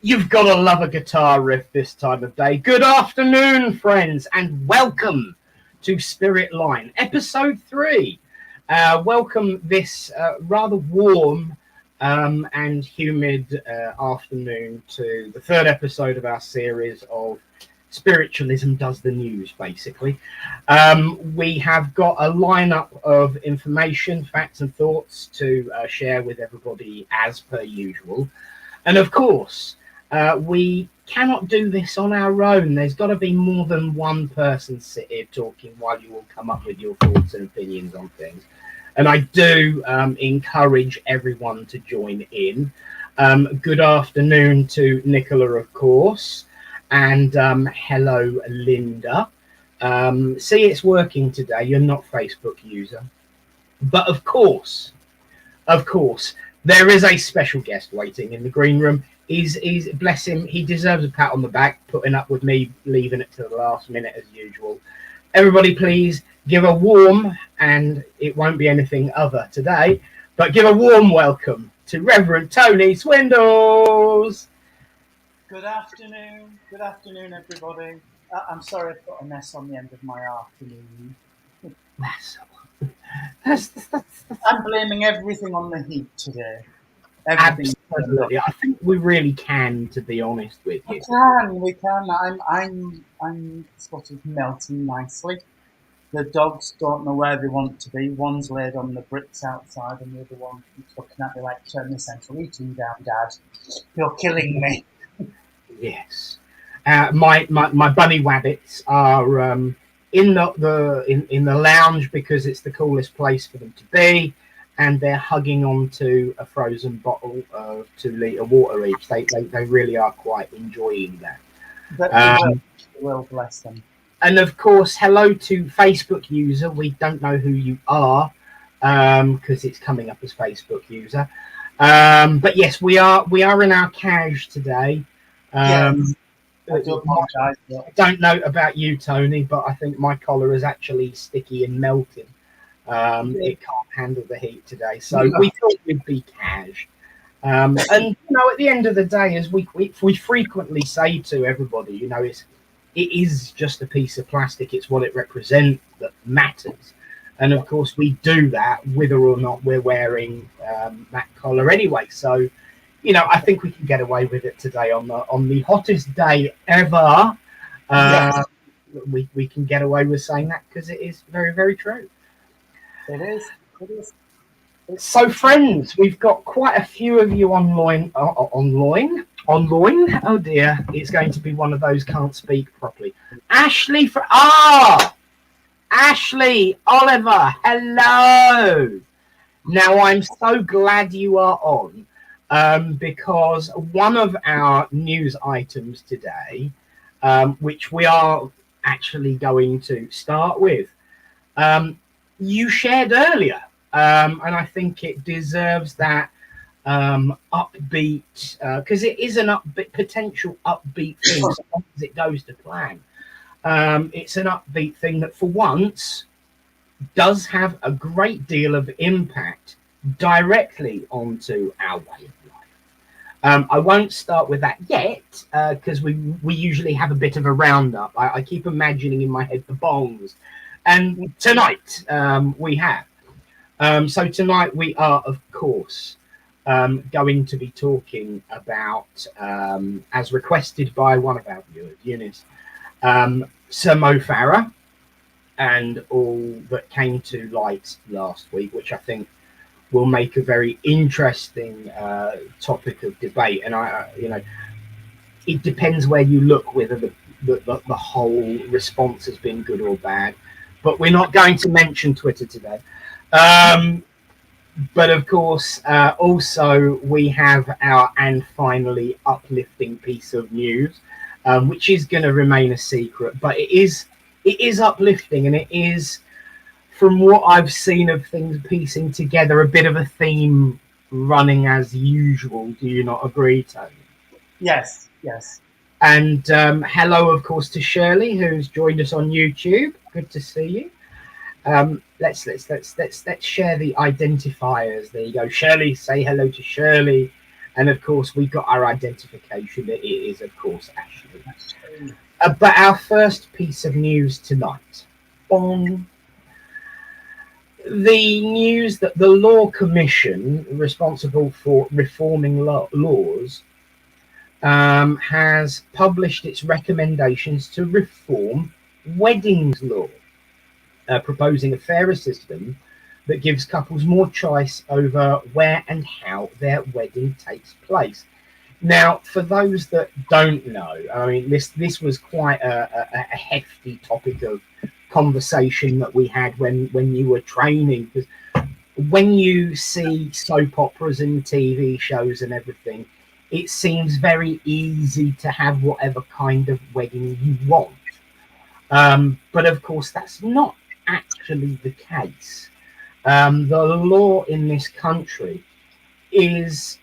You've got to love a guitar riff this time of day. Good afternoon, friends, and welcome to Spiritline, episode 3. Welcome this rather warm and humid afternoon to the third episode of our series of Spiritualism Does the News, basically. We have got a lineup of information, facts and thoughts to share with everybody as per usual. And of course, we cannot do this on our own. There's got to be more than one person sit here talking while you all come up with your thoughts and opinions on things. And I do encourage everyone to join in. Good afternoon to Nicola, of course. And hello, Linda. See, it's working today. You're not a Facebook user. But of course, there is a special guest waiting in the green room. He's bless him, he deserves a pat on the back, putting up with me leaving it to the last minute as usual. Everybody please give a warm, and it won't be anything other today, but give a warm welcome to Rev Tony Swindells. Good afternoon, everybody. I'm sorry I've got an S on the end of my afternoon. I'm blaming everything on the heat today. Everything. Absolutely, I think we really can, to be honest with you. We can. I'm sort of melting nicely. The dogs don't know where they want to be. One's laid on the bricks outside, and the other one keeps looking at me like, "Turn the central heating down, Dad. You're killing me." Yes. My bunny wabbits are in the lounge because it's the coolest place for them to be. And they're hugging onto a frozen bottle of 2-litre water each. They really are quite enjoying that. Well, bless them. And of course, hello to Facebook user. We don't know who you are because it's coming up as Facebook user. But yes, we are in our cache today. Yes. I do apologise. I don't know about you, Tony, but I think my collar is actually sticky and melting. It can't handle the heat today, so we thought we'd be cash. And at the end of the day, as we frequently say to everybody, it is just a piece of plastic. It's what it represents that matters, and of course we do that whether or not we're wearing that collar anyway. So, I think we can get away with it today on the hottest day ever. Yes. We can get away with saying that because it is very, very true. It is. So, friends, we've got quite a few of you online. Oh dear, it's going to be one of those can't speak properly. Ashley Oliver, hello. Now, I'm so glad you are on because one of our news items today, which we are actually going to start with, you shared earlier, and I think it deserves that upbeat, because it is an potential upbeat thing as long as it goes to plan. It's an upbeat thing that for once does have a great deal of impact directly onto our way of life. I won't start with that yet, because we usually have a bit of a roundup. I keep imagining in my head the bongs. And tonight we have. So tonight we are, of course, going to be talking about, as requested by one of our viewers, Eunice, Sir Mo Farah and all that came to light last week, which I think will make a very interesting topic of debate. And it depends where you look whether the whole response has been good or bad. But we're not going to mention Twitter today. But of course, also we have our and finally uplifting piece of news, which is going to remain a secret. But it is uplifting, and it is, from what I've seen of things piecing together, a bit of a theme running as usual. Do you not agree, Tony? Yes. And hello, of course, to Shirley, who's joined us on YouTube. Good to see you. Let's share the identifiers. There you go. Shirley, say hello to Shirley. And of course, we got our identification that it is, of course, Ashley. Ashley. But our first piece of news tonight. Bong. The news that the Law Commission, responsible for reforming laws, has published its recommendations to reform weddings law, proposing a fairer system that gives couples more choice over where and how their wedding takes place. Now, for those that don't know, I mean, this was quite a hefty topic of conversation that we had when you were training, because when you see soap operas and TV shows and everything, it seems very easy to have whatever kind of wedding you want. But of course, that's not actually the case. The law in this country is,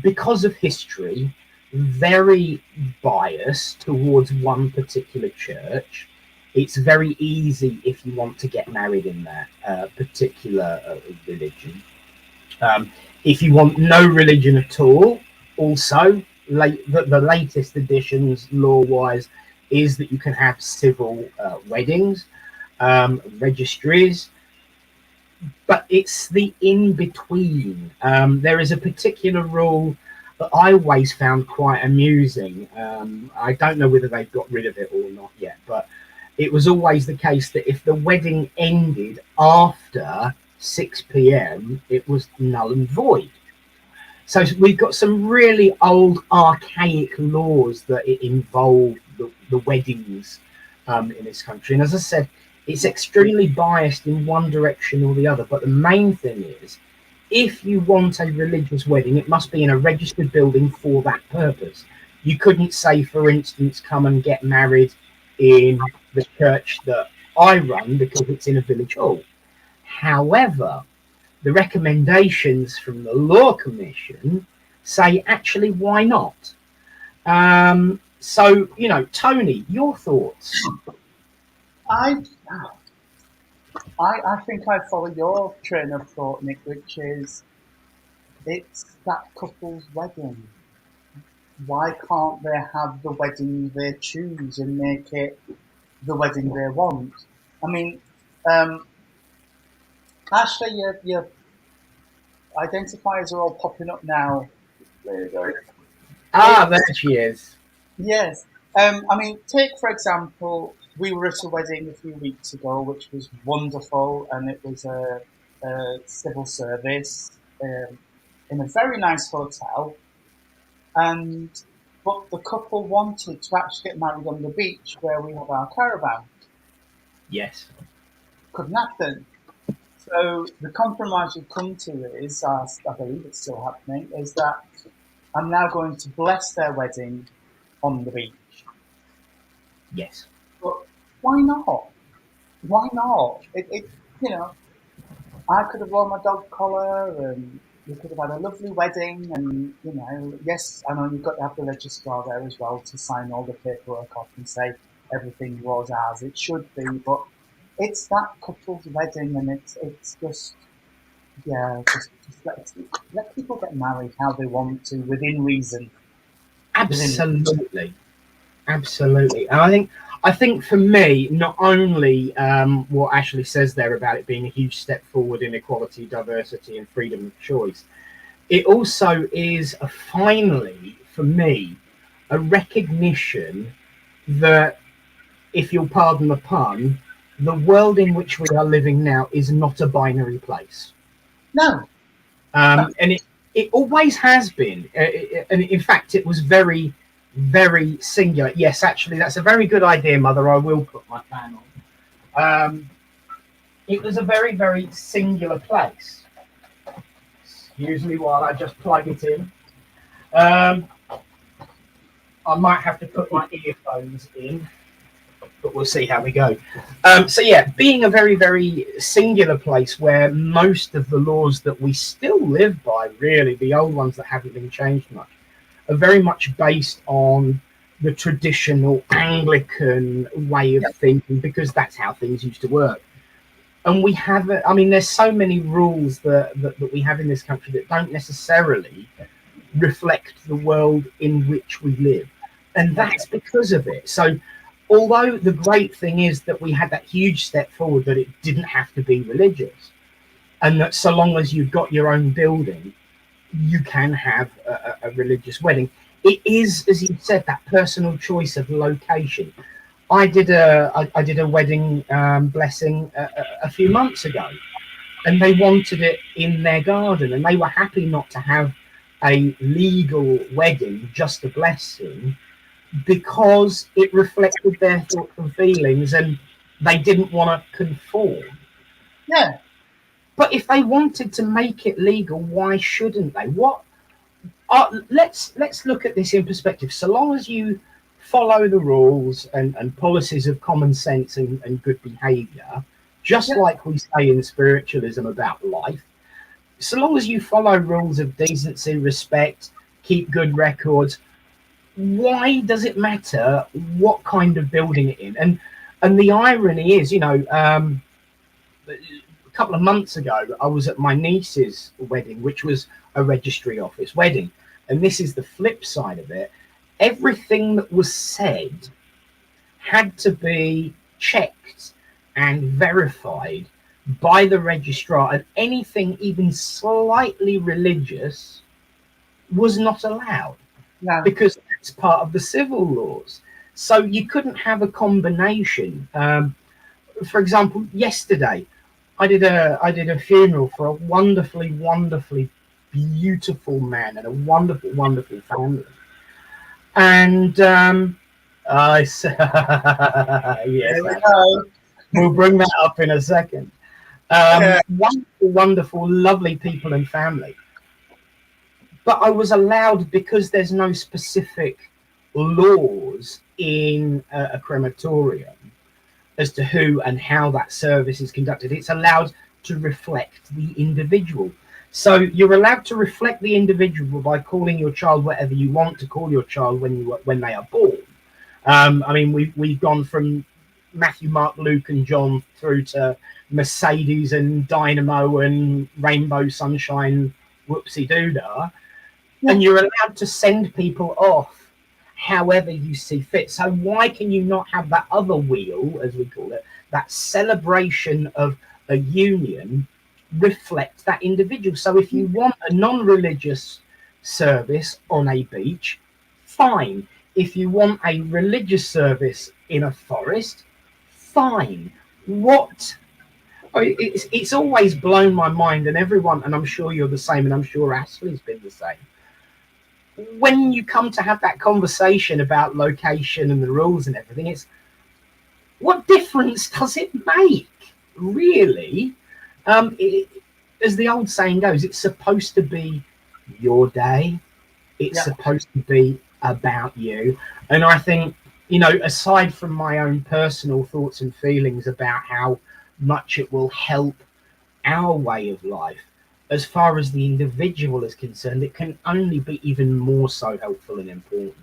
because of history, very biased towards one particular church. It's very easy if you want to get married in that particular religion. If you want no religion at all, also, the latest additions law-wise is that you can have civil weddings, registries, but it's the in-between. There is a particular rule that I always found quite amusing. I don't know whether they've got rid of it or not yet, but it was always the case that if the wedding ended after 6 p.m, it was null and void. So we've got some really old, archaic laws that involve the weddings in this country. And as I said, it's extremely biased in one direction or the other. But the main thing is, if you want a religious wedding, it must be in a registered building for that purpose. You couldn't say, for instance, come and get married in the church that I run because it's in a village hall. However, the recommendations from the Law Commission say, actually, why not? So, Tony, your thoughts? I think I follow your train of thought, Nick, which is it's that couple's wedding. Why can't they have the wedding they choose and make it the wedding they want? I mean, Ashley, your identifiers are all popping up now. There you go. There she is. Yes. I mean, take, for example, we were at a wedding a few weeks ago, which was wonderful, and it was a civil service in a very nice hotel. But the couple wanted to actually get married on the beach where we have our caravan. Yes. Couldn't happen. So the compromise we've come to is, I believe it's still happening, is that I'm now going to bless their wedding on the beach. Yes. But why not? Why not? I could have worn my dog collar and we could have had a lovely wedding, and yes, I know you've got to have the registrar there as well to sign all the paperwork off and say everything was as it should be, but it's that couple's wedding, and it's just let people get married how they want to, within reason. Absolutely. Absolutely. And I think for me, not only what Ashley says there about it being a huge step forward in equality, diversity, and freedom of choice, it also is finally, for me, a recognition that, if you'll pardon the pun, the world in which we are living now is not a binary place. No. And it always has been. And in fact, it was very, very singular. Yes, actually, that's a very good idea, Mother. I will put my fan on. It was a very, very singular place. Excuse me while I just plug it in. I might have to put my earphones in, but we'll see how we go. So yeah, being a very, very singular place where most of the laws that we still live by, really, the old ones that haven't been changed much, are very much based on the traditional Anglican way of thinking, because that's how things used to work. And we have, there's so many rules that we have in this country that don't necessarily reflect the world in which we live. And that's because of it. So, although the great thing is that we had that huge step forward, that it didn't have to be religious, and that so long as you've got your own building, you can have a religious wedding. It is, as you said, that personal choice of location. I did a wedding blessing a few months ago, and they wanted it in their garden, and they were happy not to have a legal wedding, just a blessing, because it reflected their thoughts and feelings, and they didn't want to conform. Yeah. But if they wanted to make it legal, why shouldn't they? Let's look at this in perspective. So long as you follow the rules and policies of common sense and good behavior, just like we say in spiritualism about life, so long as you follow rules of decency, respect, keep good records, why does it matter what kind of building it in? And the irony is, a couple of months ago, I was at my niece's wedding, which was a registry office wedding. And this is the flip side of it. Everything that was said had to be checked and verified by the registrar, and anything even slightly religious was not allowed. No. Because it's part of the civil laws. So you couldn't have a combination. For example, yesterday, I did a funeral for a wonderfully, wonderfully beautiful man and a wonderful, wonderful family. And I said, yes, we'll bring that up in a second. Wonderful, wonderful, lovely people and family. But I was allowed, because there's no specific laws in a crematorium as to who and how that service is conducted. It's allowed to reflect the individual. So you're allowed to reflect the individual by calling your child whatever you want to call your child when they are born. I mean, we've gone from Matthew, Mark, Luke, and John through to Mercedes and Dynamo and Rainbow, Sunshine, Whoopsie Doodah. And you're allowed to send people off however you see fit. So why can you not have that other wheel, as we call it, that celebration of a union, reflect that individual? So if you want a non-religious service on a beach, fine. If you want a religious service in a forest, fine. It's always blown my mind, and everyone, and I'm sure you're the same, and I'm sure Ashley's been the same. When you come to have that conversation about location and the rules and everything, it's what difference does it make, really? As the old saying goes, it's supposed to be your day. It's supposed to be about you. And I think, aside from my own personal thoughts and feelings about how much it will help our way of life, as far as the individual is concerned, it can only be even more so helpful and important.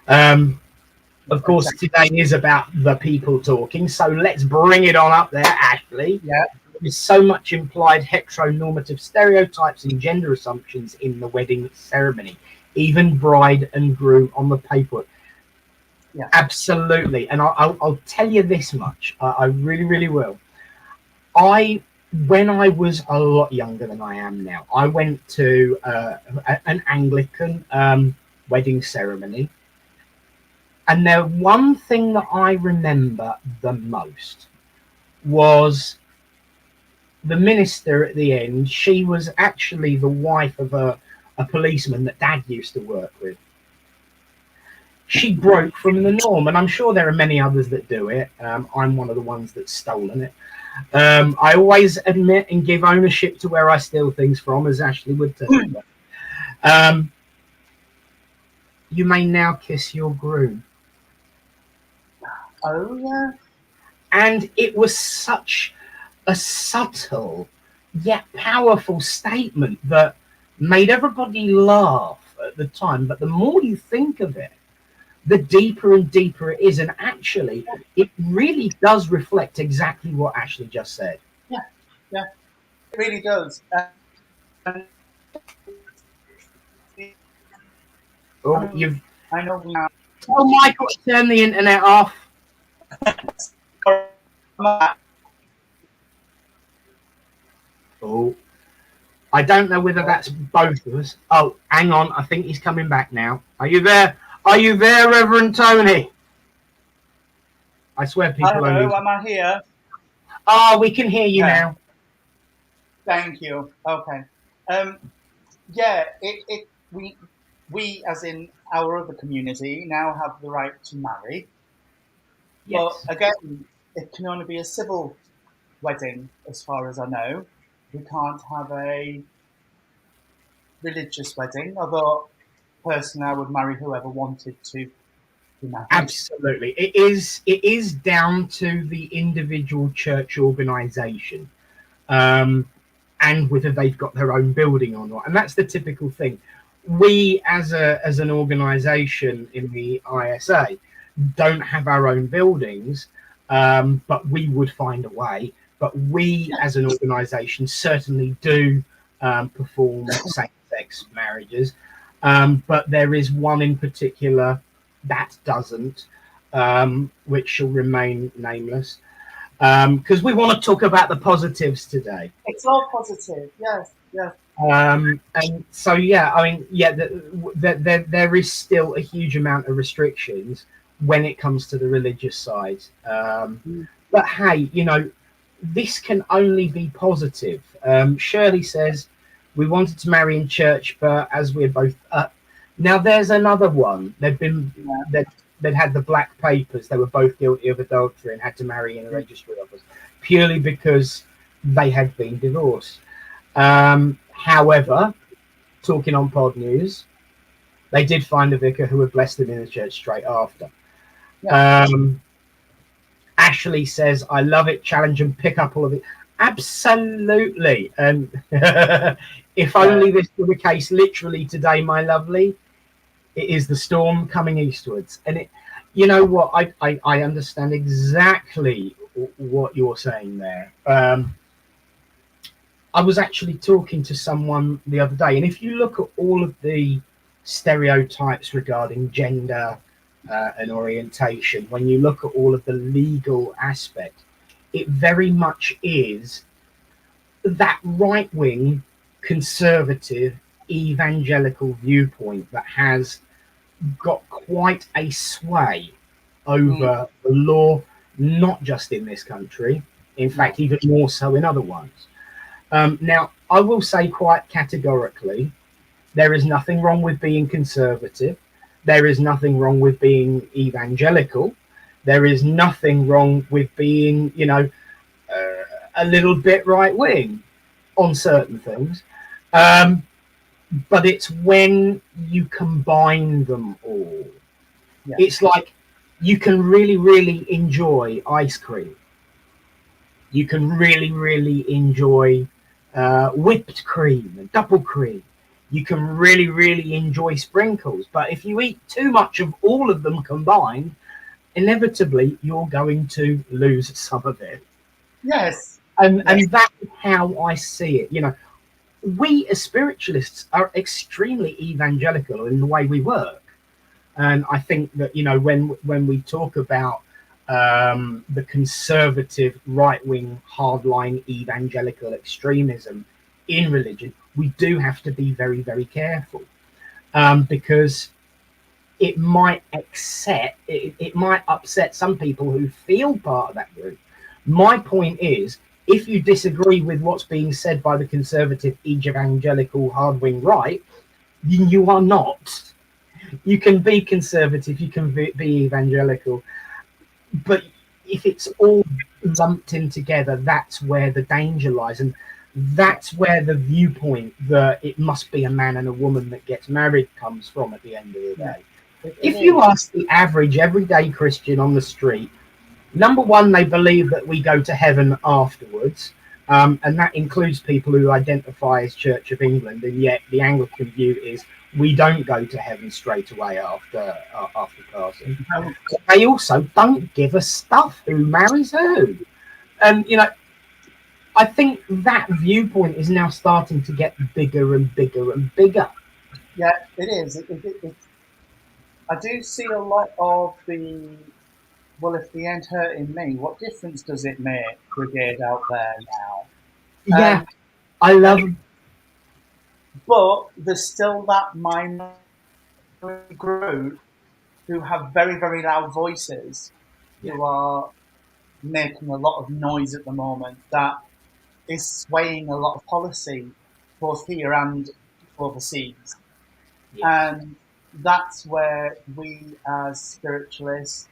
Of course, today is about the people talking, so let's bring it on up there, Ashley. Yeah. There's so much implied heteronormative stereotypes and gender assumptions in the wedding ceremony, even bride and groom on the paperwork. Yeah. Absolutely. And I'll tell you this much. I really, really will. When I was a lot younger than I am now, I went to an Anglican wedding ceremony. And the one thing that I remember the most was the minister at the end. She was actually the wife of a policeman that Dad used to work with. She broke from the norm, and I'm sure there are many others that do it. I'm one of the ones that's stolen it. I always admit and give ownership to where I steal things from, as Ashley would tell you. You may now kiss your groom. Oh, yeah. And it was such a subtle yet powerful statement that made everybody laugh at the time. But the more you think of it, the deeper and deeper it is. And actually, it really does reflect exactly what Ashley just said. Yeah, yeah, it really does. Oh, you've I know we have. tell Michael to turn the internet off. Oh, I don't know whether that's both of us. Oh, hang on. I think he's coming back now. Are you there? Are you there, Reverend Tony? I swear people Hello, only... am I here? Oh, we can hear you Okay. now. Thank you. Okay. Yeah, we, as in our other community, now have the right to marry. Yes. But again, it can only be a civil wedding, as far as I know. We can't have a religious wedding, although personally I would marry whoever wanted to be married. Absolutely. It is down to the individual church organisation. And whether they've got their own building or not. And that's the typical thing. We, as an organisation in the ISA, don't have our own buildings, but we would find a way. But we, as an organisation, certainly do perform same-sex marriages. But there is one in particular that doesn't, which shall remain nameless. Because we want to talk about the positives today. It's all positive, yes, yes. And so, yeah, I mean, yeah, there is still a huge amount of restrictions when it comes to the religious side. But hey, this can only be positive. Shirley says, we wanted to marry in church, but as we're both up. Now, there's another one. They'd had the black papers. They were both guilty of adultery and had to marry in a registry office purely because they had been divorced. However, talking on Pod News, they did find a vicar who had blessed them in the church straight after. Yeah. Ashley says, I love it, challenge and pick up all of it. Absolutely. And if only this were the case literally today, my lovely, it is the storm coming eastwards. And it, you know what, I understand exactly what you're saying there. I was actually talking to someone the other day, and if you look at all of the stereotypes regarding gender and orientation, when you look at all of the legal aspect, it very much is that right-wing, conservative, evangelical viewpoint that has got quite a sway over the law, not just in this country, in fact, even more so in other ones. Now, I will say quite categorically, there is nothing wrong with being conservative. There is nothing wrong with being evangelical. There is nothing wrong with being, a little bit right-wing on certain things. But it's when you combine them all. Yeah. It's like you can really, really enjoy ice cream. You can really, really enjoy whipped cream and double cream. You can really, really enjoy sprinkles. But if you eat too much of all of them combined, inevitably you're going to lose some of it. Yes. And that's how I see it. We as spiritualists are extremely evangelical in the way we work. And I think that, when we talk about the conservative, right-wing, hardline evangelical extremism in religion, we do have to be very, very careful because it might upset some people who feel part of that group. My point is, if you disagree with what's being said by the conservative, evangelical, hard-wing right, you are not. You can be conservative, you can be evangelical, but if it's all lumped in together, that's where the danger lies. And that's where the viewpoint that it must be a man and a woman that gets married comes from at the end of the day. If you ask the average everyday Christian on the street, number one, they believe that we go to heaven afterwards. And that includes people who identify as Church of England, and yet the Anglican view is we don't go to heaven straight away after passing. They also don't give a stuff who marries who. And, I think that viewpoint is now starting to get bigger and bigger and bigger. Yeah, it is. I do see a lot of the, well, if they ain't hurting me, what difference does it make brigade out there now? Yeah, And, I love. and but there's still that minority group who have very, very loud voices, Yeah, who are making a lot of noise at the moment, that is swaying a lot of policy, both here and overseas. yeah. And that's where we, as spiritualists,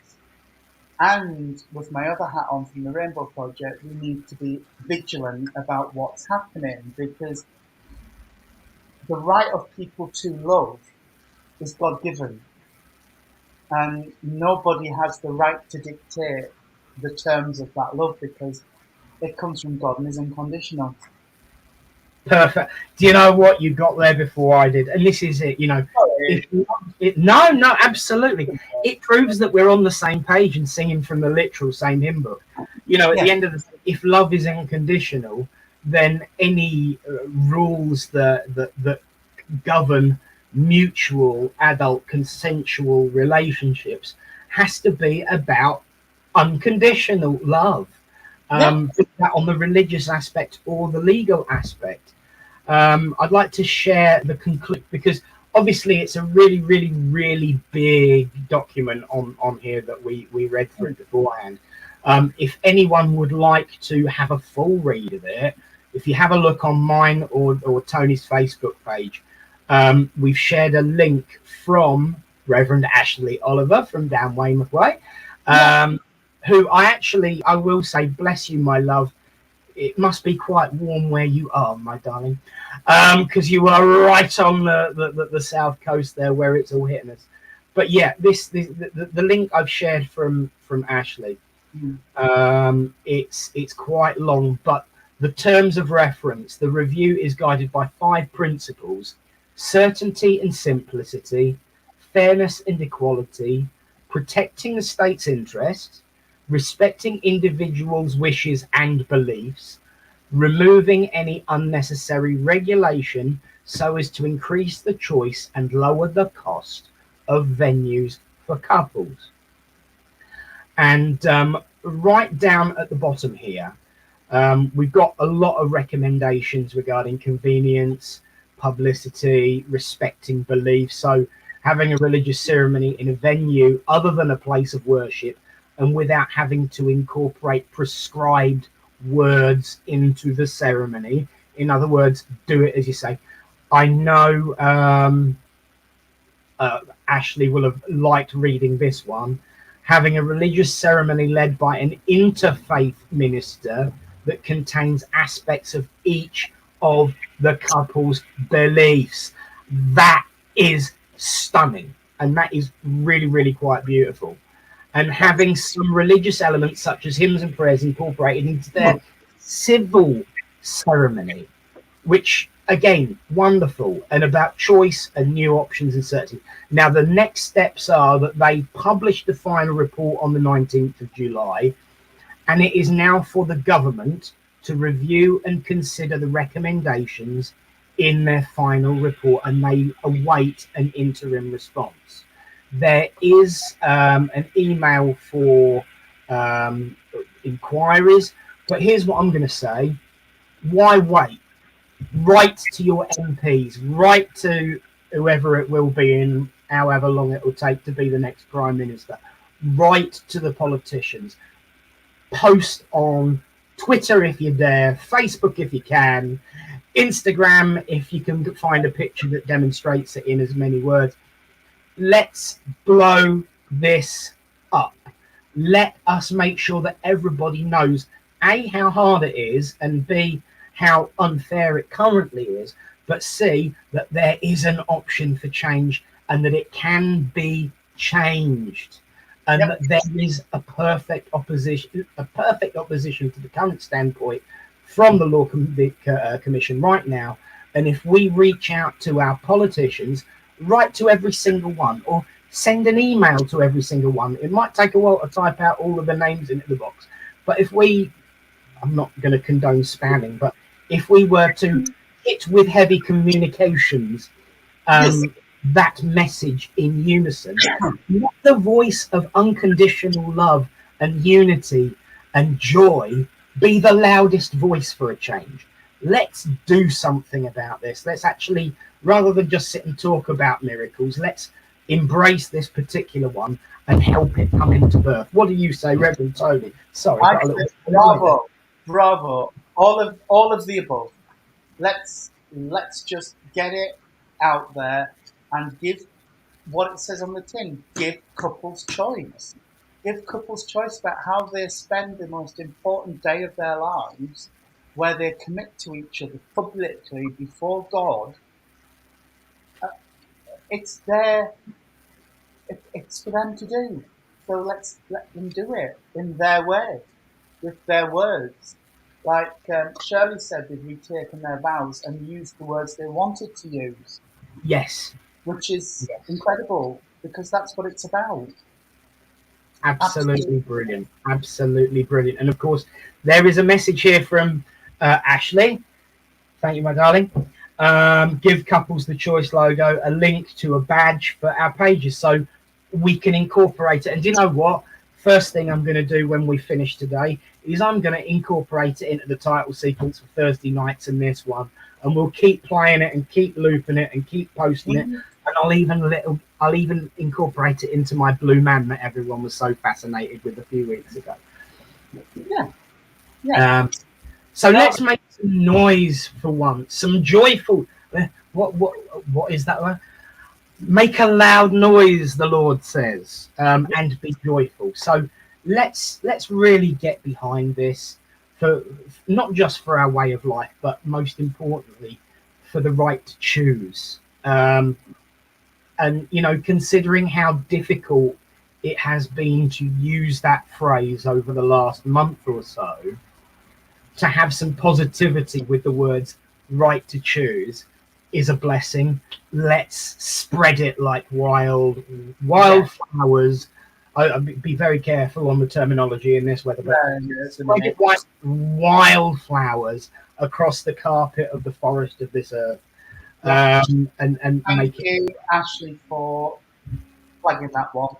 and with my other hat on from the Rainbow Project, we need to be vigilant about what's happening, because the right of people to love is God given, and nobody has the right to dictate the terms of that love, because it comes from God and is unconditional. Perfect. Do you know what you got there before I did? And this is it. If Sorry. no, absolutely. It proves that we're on the same page and singing from the literal same hymn book. At the Yeah, end of the day, if love is unconditional, then any rules that govern mutual adult consensual relationships has to be about unconditional love. yeah, Be that on the religious aspect or the legal aspect. I'd like to share the conclude, because obviously it's a really, really, really big document on here that we read through beforehand. If anyone would like to have a full read of it, if you have a look on mine or Tony's Facebook page, we've shared a link from Reverend Ashley Oliver from down Weymouth Way, yeah. who I will say, bless you, my love. It must be quite warm where you are, my darling, because you are right on the south coast there where it's all hitting us. But yeah, the link I've shared from Ashley, Mm. it's quite long, but the terms of reference, the review is guided by 5 principles: certainty and simplicity, fairness and equality, protecting the state's interests, respecting individuals' wishes and beliefs, removing any unnecessary regulation so as to increase the choice and lower the cost of venues for couples. And right down at the bottom here, we've got a lot of recommendations regarding convenience, publicity, respecting beliefs. So, having a religious ceremony in a venue other than a place of worship and without having to incorporate prescribed words into the ceremony. In other words, do it as you say. I know Ashley will have liked reading this one. Having a religious ceremony led by an interfaith minister that contains aspects of each of the couple's beliefs. That is stunning. And that is really, really quite beautiful. And having some religious elements such as hymns and prayers incorporated into their civil ceremony, which again, wonderful, and about choice and new options and certainty. Now, the next steps are that they published the final report on the 19th of July, and it is now for the government to review and consider the recommendations in their final report, and they await an interim response. There is an email for inquiries, but here's what I'm going to say. Why wait? Write to your MPs, write to whoever it will be in however long it will take to be the next Prime Minister. Write to the politicians. Post on Twitter if you dare, Facebook if you can, Instagram if you can find a picture that demonstrates it in as many words. Let's blow this up. Let us make sure that everybody knows A, how hard it is, and B, how unfair it currently is, but C, that there is an option for change and that it can be changed, and Yep. that there is a perfect opposition to the current standpoint from the Law Commission right now. And if we reach out to our politicians, write to every single one, or send an email to every single one. It might take a while to type out all of the names into the box, but I'm not going to condone spamming, but if we were to hit with heavy communications, Yes. that message in unison. Let the voice of unconditional love and unity and joy be the loudest voice for a change. Let's do something about this. Let's actually, rather than just sit and talk about miracles, let's embrace this particular one and help it come into birth. What do you say, Reverend Tony? Sorry, got a little bravo, bravo. All of the above. Let's just get it out there and give what it says on the tin. Give couples choice. Give couples choice about how they spend the most important day of their lives, where they commit to each other publicly before God. It's there. It's for them to do. So let's let them do it in their way, with their words. Like Shirley said, they've retaken their vows and used the words they wanted to use. Yes. Which is incredible, because that's what it's about. Absolutely brilliant. Absolutely brilliant. And of course, there is a message here from Ashley. Thank you, my darling. Give couples the choice logo, a link to a badge for our pages so we can incorporate it. And do you know what? First thing I'm going to do when we finish today is I'm going to incorporate it into the title sequence for Thursday nights in this one. And we'll keep playing it and keep looping it and keep posting it. And I'll even incorporate it into my Blue Man that everyone was so fascinated with a few weeks ago. Yeah. So let's make some noise for once. Some joyful. What is that word? Make a loud noise, the Lord says, and be joyful. So let's really get behind this, for not just for our way of life, but most importantly for the right to choose. And, you know, considering how difficult it has been to use that phrase over the last month or so, to have some positivity with the words right to choose is a blessing. Let's spread it like wildflowers. I'll be very careful on the terminology in this weather, but spread it like wildflowers across the carpet of the forest of this earth. And Thank you, Ashley, for flagging that one.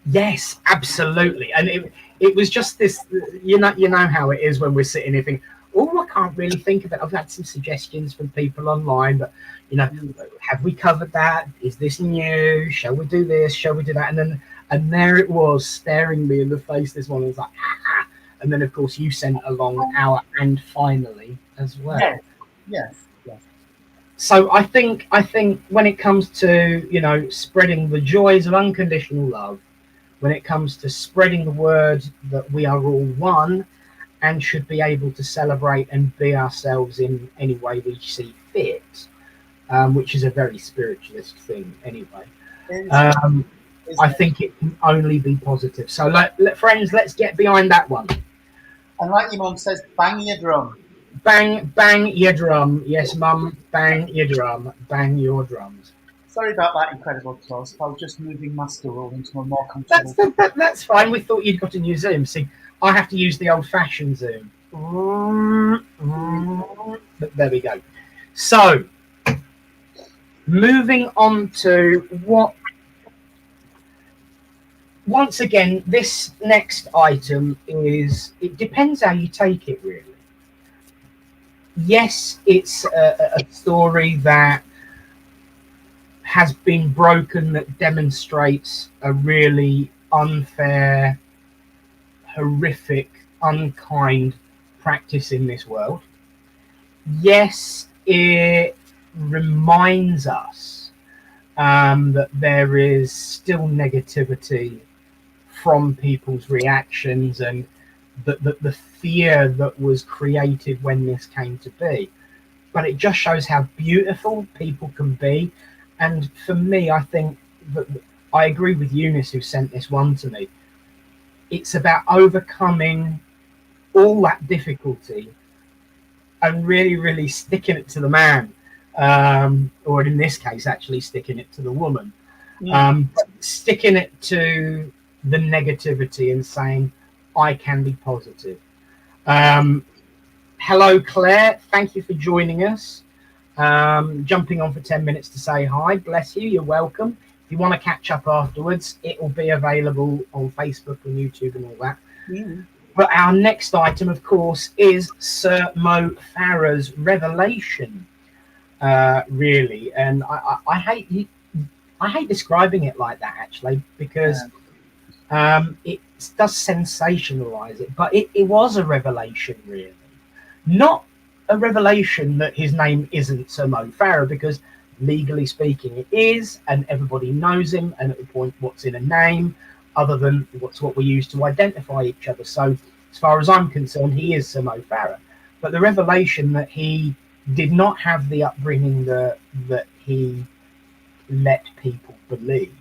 Yes, absolutely. And it was just this, you know how it is when we're sitting here thinking, oh, I can't really think of it. I've had some suggestions from people online, but, you know, have we covered that? Is this new? Shall we do this? Shall we do that? And there it was, staring me in the face this morning. It was like, ah. And then, of course, you sent along our and finally as well. Yes. So I think when it comes to, you know, spreading the joys of unconditional love, when it comes to spreading the word that we are all one and should be able to celebrate and be ourselves in any way we see fit, which is a very spiritualist thing anyway, I think it can only be positive. So friends, let's get behind that one. And like your mum says, bang your drum. Bang, bang your drum. Yes, mum, bang your drum. Bang your drums. Sorry about that incredible close. I was just moving my stool into a more comfortable... That's fine. We thought you'd got a new Zoom. See, I have to use the old-fashioned Zoom. But there we go. So, moving on to what... Once again, this next item is... It depends how you take it, really. Yes, it's a story that has been broken, that demonstrates a really unfair, horrific, unkind practice in this world. Yes, it reminds us that there is still negativity from people's reactions and the fear that was created when this came to be. But it just shows how beautiful people can be. And for me, I think that I agree with Eunice, who sent this one to me. It's about overcoming all that difficulty and really, really sticking it to the man, or in this case, actually sticking it to the woman. Sticking it to the negativity and saying, I can be positive. Hello, Claire. Thank you for joining us. jumping on for 10 minutes to say hi. Bless you. You're welcome. If you want to catch up afterwards, it will be available on Facebook and YouTube and all that. Mm. But our next item, of course, is Sir Mo Farah's revelation. Really, and I hate describing it like that, actually, because it does sensationalize it. But it was a revelation, really, not a revelation that his name isn't Sir Mo Farah, because legally speaking it is, and everybody knows him, and at the point what's in a name other than what's what we use to identify each other. So as far as I'm concerned, he is Sir Mo Farah. But the revelation that he did not have the upbringing that he let people believe,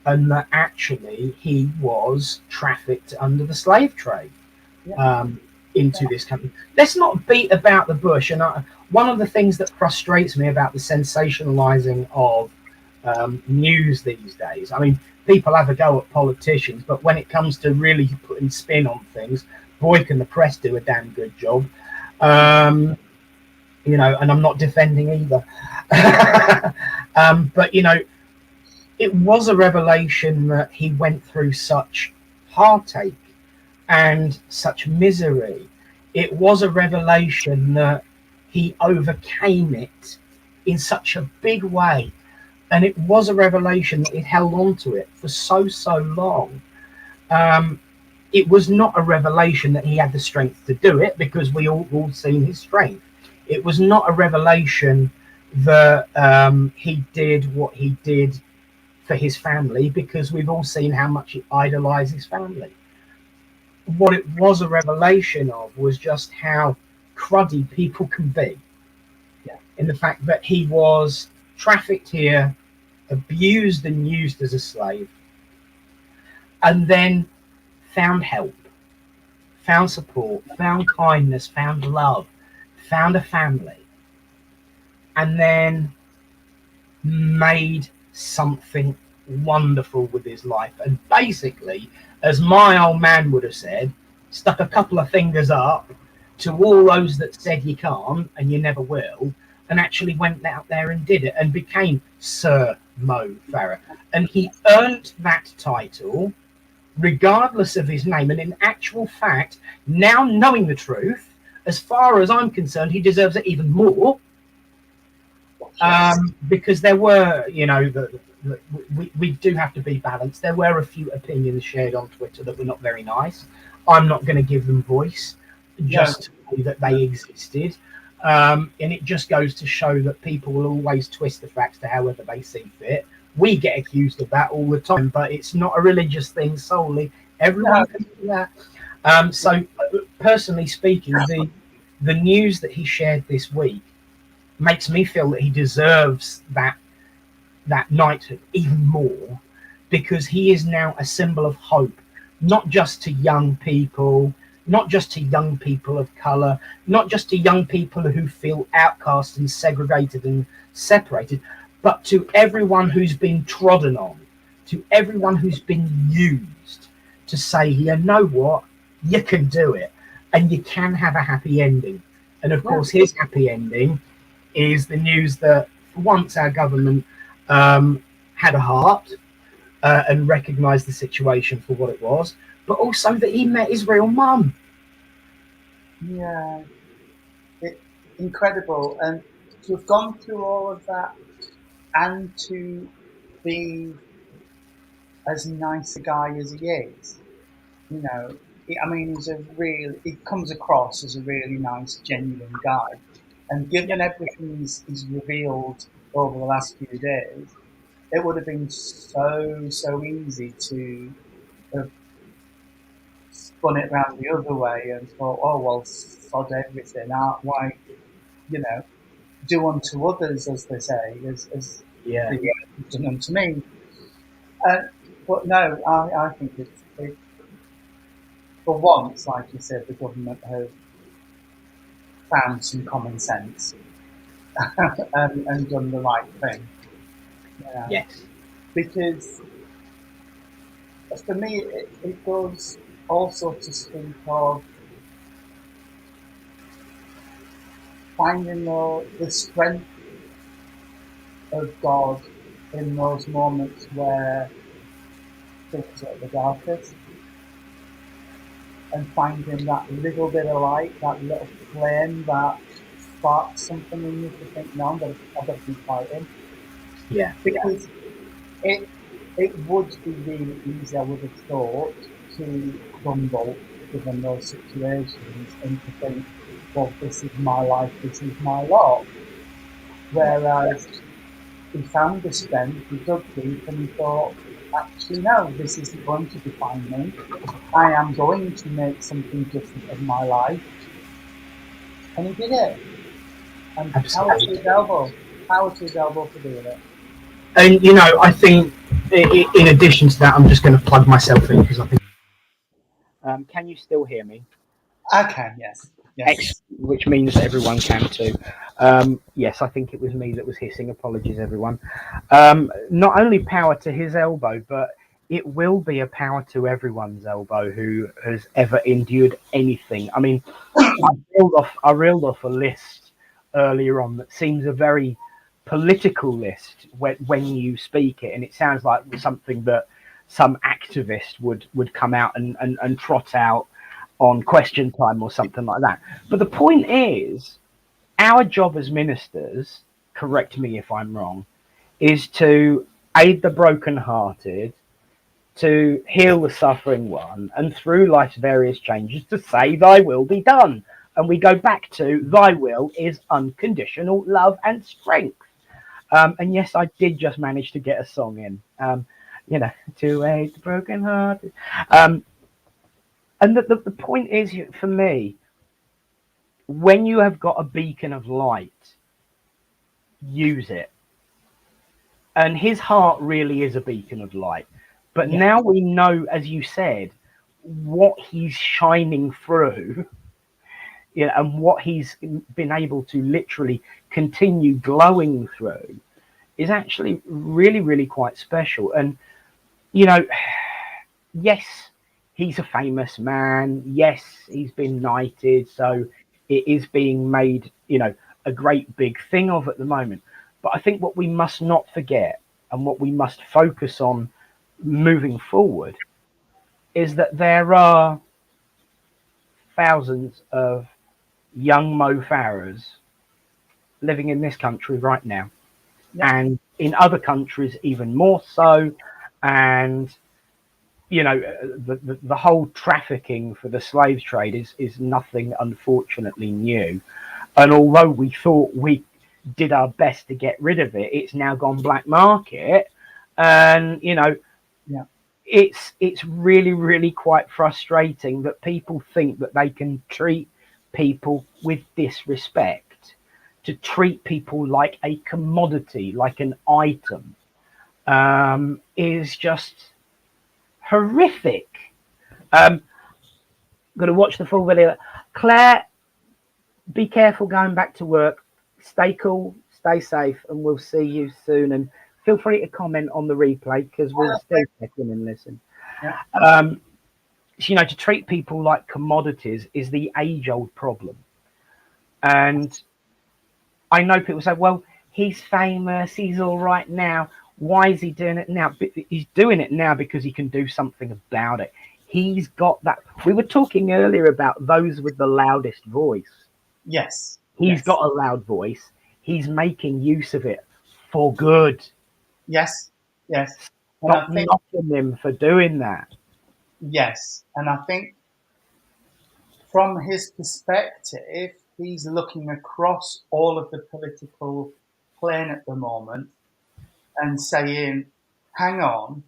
and that actually he was trafficked under the slave trade. Into this country. Let's not beat about the bush. And one of the things that frustrates me about the sensationalizing of news these days, I mean, people have a go at politicians, but when it comes to really putting spin on things, boy, can the press do a damn good job. You know, and I'm not defending either. But, you know, it was a revelation that he went through such heartache and such misery. It was a revelation that he overcame it in such a big way. And it was a revelation that he held on to it for so long. It was not a revelation that he had the strength to do it, because we all seen his strength. It was not a revelation that he did what he did for his family, because we've all seen how much he idolized his family. What it was a revelation of was just how cruddy people can be. In the fact that he was trafficked here, abused and used as a slave, and then found help, found support, found kindness, found love, found a family, and then made something wonderful with his life. And basically, as my old man would have said, stuck a couple of fingers up to all those that said you can't and you never will, and actually went out there and did it and became Sir Mo Farah. And he earned that title regardless of his name. And in actual fact, now knowing the truth, as far as I'm concerned, he deserves it even more. Because there were, you know, we do have to be balanced. There were a few opinions shared on Twitter that were not very nice. I'm not going to give them voice, just to say that they existed. And it just goes to show that people will always twist the facts to however they see fit. We get accused of that all the time, but it's not a religious thing solely. Everyone can do that. So personally speaking, the news that he shared this week makes me feel that he deserves that knighthood even more, because he is now a symbol of hope, not just to young people, not just to young people of color, not just to young people who feel outcast and segregated and separated, but to everyone who's been trodden on, to everyone who's been used, to say, you know what, you can do it and you can have a happy ending. And of course, his happy ending is the news that for once our government had a heart and recognised the situation for what it was, but also that he met his real mum. Yeah, it's incredible. And to have gone through all of that and to be as nice a guy as he is, you know, I mean, he comes across as a really nice, genuine guy. And given everything he's revealed over the last few days, it would have been so easy to have spun it round the other way and thought, oh, well, sod everything. Why, you know, do unto others, as they say, as they've done unto me. But no, I think it's for once, like you said, the government have found some common sense and done the right thing. Yeah. Yes. Because for me, it does also to speak of finding the strength of God in those moments where things are at the darkest, and finding that little bit of light, that little flame that sparks something in you to think, no, I've got to keep fighting. Yeah, yeah, Because it it would be really easy, I would have thought, to crumble given those situations and to think, well, this is my life, this is my lot. yeah, Whereas he found the strength, he dug deep and he thought, actually, no, this isn't going to define me. I am going to make something different of my life. And he did it. And power to his absolutely. elbow. Power to his elbow for doing it. And I think in addition to that, I'm just going to plug myself in because I think. Can you still hear me? I can, yes. X, Yes. which means everyone can too. Yes, I think it was me that was hissing. Apologies, everyone. Not only power to his elbow, but it will be a power to everyone's elbow who has ever endured anything. I mean, I reeled off a list earlier on that seems a very political list when you speak it, and it sounds like something that some activist would come out and trot out on Question Time or something like that. But the point is, our job as ministers, correct me if I'm wrong, is to aid the brokenhearted, to heal the suffering one, and through life's various changes to say, Thy will be done. And we go back to Thy will is unconditional love and strength. And yes, I did just manage to get a song in. To aid the brokenhearted. And the point is, for me, when you have got a beacon of light, use it. And his heart really is a beacon of light. But Yeah. now we know, as you said, what he's shining through, and what he's been able to literally continue glowing through is actually really, really quite special. And, you know, yes, he's a famous man. Yes, he's been knighted. So it is being made, a great big thing of at the moment. But I think what we must not forget and what we must focus on moving forward is that there are thousands of young Mo Farahs living in this country right now, Yeah. and in other countries even more so. And the whole trafficking for the slave trade is nothing, unfortunately, new. And although we thought we did our best to get rid of it, it's now gone black market. And Yeah. it's really, really quite frustrating that people think that they can treat people with disrespect, to treat people like a commodity, like an item, is just horrific. Got to watch the full video. Claire, be careful going back to work. Stay cool, stay safe, and we'll see you soon. And feel free to comment on the replay because we'll still check in and listen. Yeah. To treat people like commodities is the age-old problem. And I know people say, well, he's famous, he's all right now. Why is he doing it now? He's doing it now because he can do something about it. He's got that. We were talking earlier about those with the loudest voice. Yes. He's Yes. got a loud voice. He's making use of it for good. Yes. Yes. And I Stop think, knocking him for doing that. yes. And I think from his perspective, he's looking across all of the political plane at the moment and saying, hang on,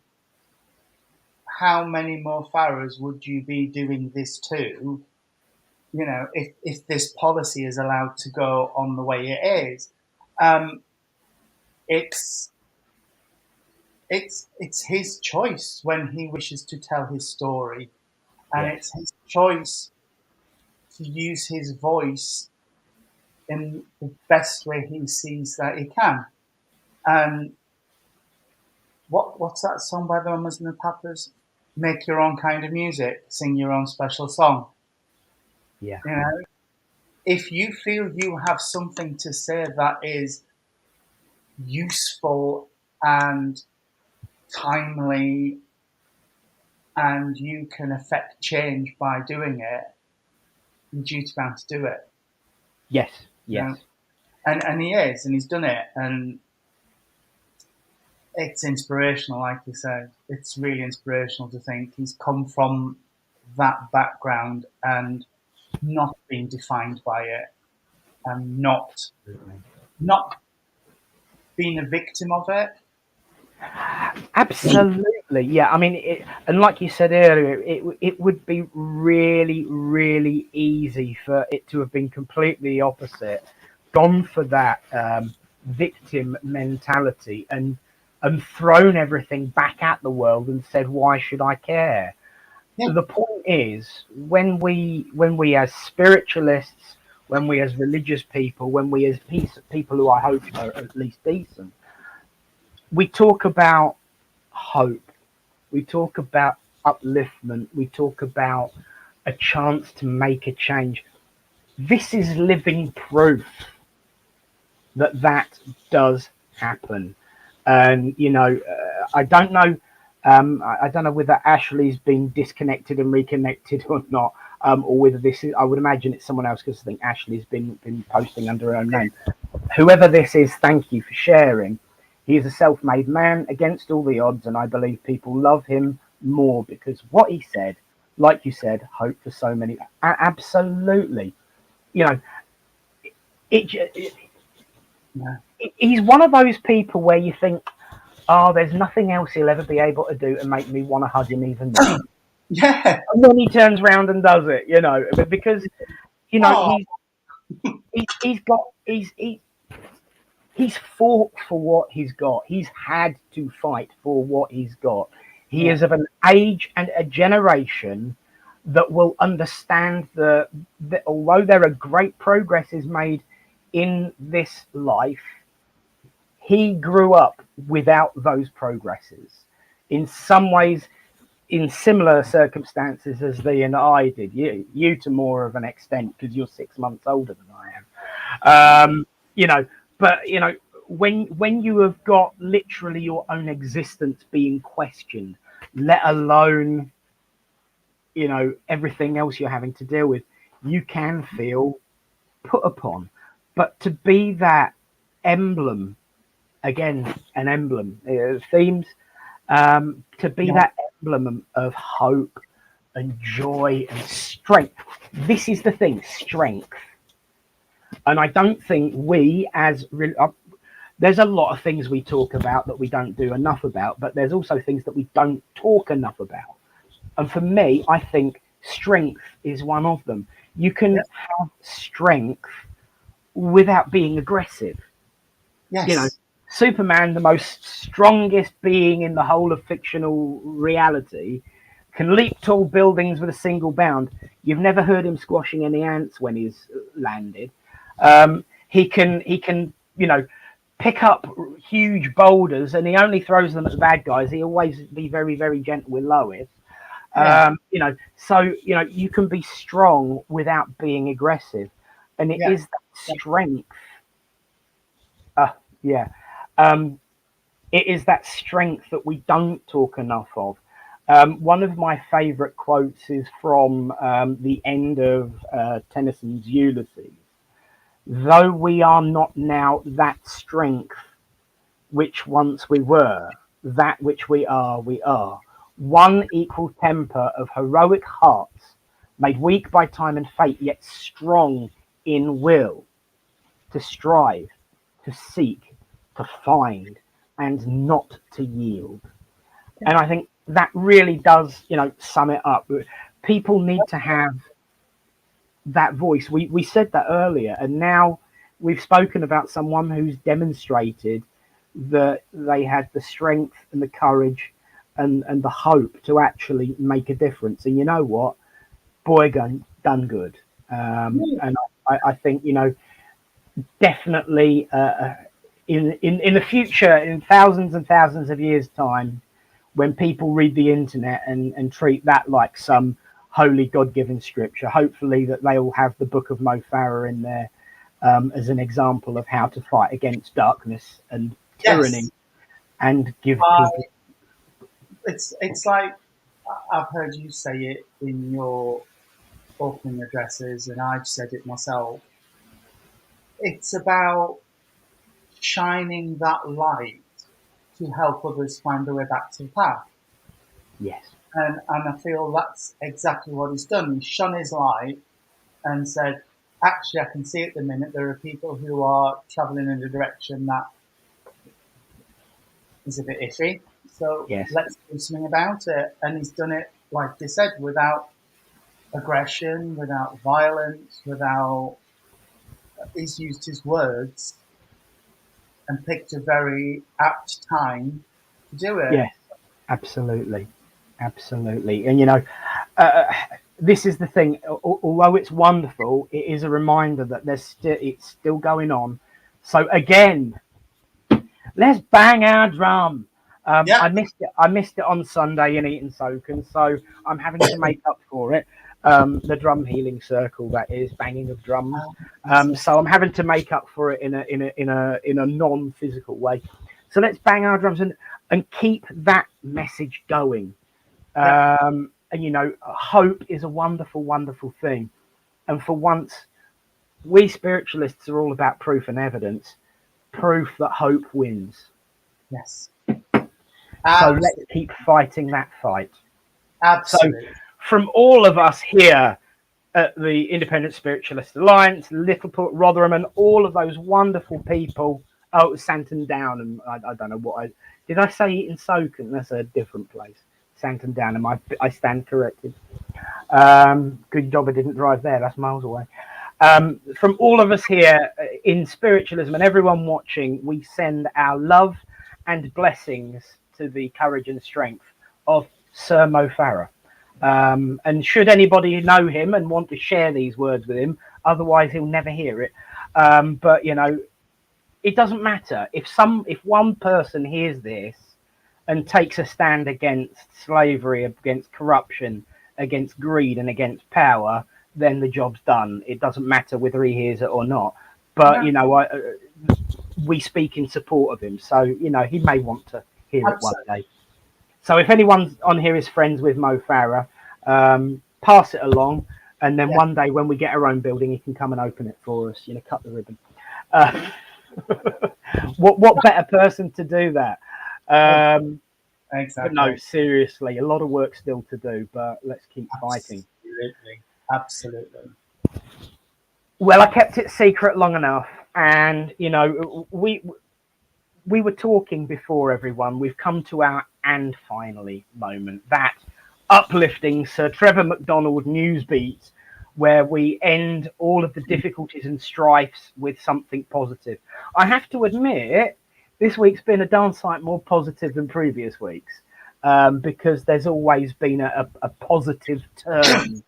how many more Farahs would you be doing this to? If this policy is allowed to go on the way it is. Um, it's it's his choice when he wishes to tell his story, and Yes. it's his choice to use his voice in the best way he sees that he can. And what's that song by the Mamas and the Papas? Make your own kind of music, sing your own special song. Yeah. You know, if you feel you have something to say that is useful and timely, and you can affect change by doing it, you're duty bound to do it. Yes, You yes. know? And he is, and he's done it, and it's inspirational, like you said. It's really inspirational to think he's come from that background and not been defined by it, and not being a victim of it. Absolutely, yeah. I mean, and like you said earlier, it would be really, really easy for it to have been completely opposite, gone for that victim mentality, and thrown everything back at the world and said, "Why should I care?" Yeah. The point is, when we as spiritualists, when we as religious people, when we as people who I hope are at least decent, we talk about hope. We talk about upliftment. We talk about a chance to make a change. This is living proof that that does happen. And I don't know. I don't know whether Ashley's been disconnected and reconnected or not, or whether this is. I would imagine it's someone else, because I think Ashley's been posting under her own name. Whoever this is, thank you for sharing. He is a self-made man against all the odds, and I believe people love him more because what he said, like you said, hope for so many. Absolutely, you know, it Yeah. he's one of those people where you think, oh, there's nothing else he'll ever be able to do to make me want to hug him even more. Yeah. And then he turns around and does it, because Oh. he's fought for what he's got. He's had to fight for what he's got. He Yeah. is of an age and a generation that will understand that although there are great progresses made in this life, he grew up without those progresses. In some ways, in similar circumstances as thee and I did. You to more of an extent because you're 6 months older than I am. But when you have got literally your own existence being questioned, let alone everything else you're having to deal with, you can feel put upon. But to be that emblem, again, an emblem, themes, to be Yeah. that emblem of hope and joy and strength. This is the thing, strength. And I don't think we there's a lot of things we talk about that we don't do enough about, but there's also things that we don't talk enough about. And for me, I think strength is one of them. You can have strength without being aggressive. Yes. Superman, the most strongest being in the whole of fictional reality, can leap tall buildings with a single bound. You've never heard him squashing any ants when he's landed. He can pick up huge boulders, and he only throws them at the bad guys. He always be very, very gentle with Lois. Yeah. So you can be strong without being aggressive, and it Yeah. is that strength. Yeah. Um, it is that strength that we don't talk enough of. One of my favourite quotes is from the end of Tennyson's Ulysses. Though we are not now that strength which once we were, that which we are, we are. One equal temper of heroic hearts, made weak by time and fate, yet strong in will, to strive, to seek, to find, and not to yield. And I think that really does, sum it up. People need to have that voice. We said that earlier, and now we've spoken about someone who's demonstrated that they had the strength and the courage and the hope to actually make a difference. And you know what? Boy, done good. And I think, definitely in the future, in thousands and thousands of years' time, when people read the internet and treat that like some holy God-given scripture, hopefully that they will have the Book of Mo Farah in there as an example of how to fight against darkness and tyranny Yes. and give I, people. it's like I've heard you say it in your opening addresses, and I've said it myself. It's about shining that light to help others find their way back to the path. Yes. And I feel that's exactly what he's done. He's shone his light and said, actually, I can see at the minute there are people who are travelling in a direction that is a bit iffy. So Yes. let's do something about it. And he's done it, like they said, without aggression, without violence, without. He's used his words and picked a very apt time to do it. Yes. Absolutely. Absolutely. And you know, uh, this is the thing. Although it's wonderful, it is a reminder that it's still going on. So again, let's bang our drum. Yeah, I missed it. I missed it on Sunday in Eton Soken, so I'm having to make up for it. The drum healing circle, that is banging of drums. So I'm having to make up for it in a non-physical way. So let's bang our drums and keep that message going. And you know, hope is a wonderful, wonderful thing. And for once, we spiritualists are all about proof and evidence. Proof that hope wins. yes. So let's keep fighting that fight. Absolutely. So from all of us here at the Independent Spiritualist Alliance, Littleport, Rotherham, and all of those wonderful people. Oh, Santon Down, and I don't know what did I say Eton Soken? That's a different place. Santon Down, and I stand corrected. Good job I didn't drive there. That's miles away. From all of us here in spiritualism and everyone watching, we send our love and blessings to the courage and strength of Sir Mo Farah. And should anybody know him and want to share these words with him, otherwise he'll never hear it. But you know, it doesn't matter if one person hears this and takes a stand against slavery, against corruption, against greed, and against power, then the job's done. It doesn't matter whether he hears it or not. But you know, we speak in support of him, so you know he may want to hear it one day. So if anyone on here is friends with Mo Farah, pass it along, and then one day when we get our own building, he can come and open it for us. You know, cut the ribbon. What better person to do that? Exactly. But no, seriously, a lot of work still to do, but let's keep fighting. Absolutely. Well, I kept it secret long enough, and you know, we were talking before everyone. We've come to our and finally moment, that uplifting Sir Trevor McDonald news beat, where we end all of the difficulties and strifes with something positive. I have to admit, this week's been a darn sight more positive than previous weeks, because there's always been a positive turn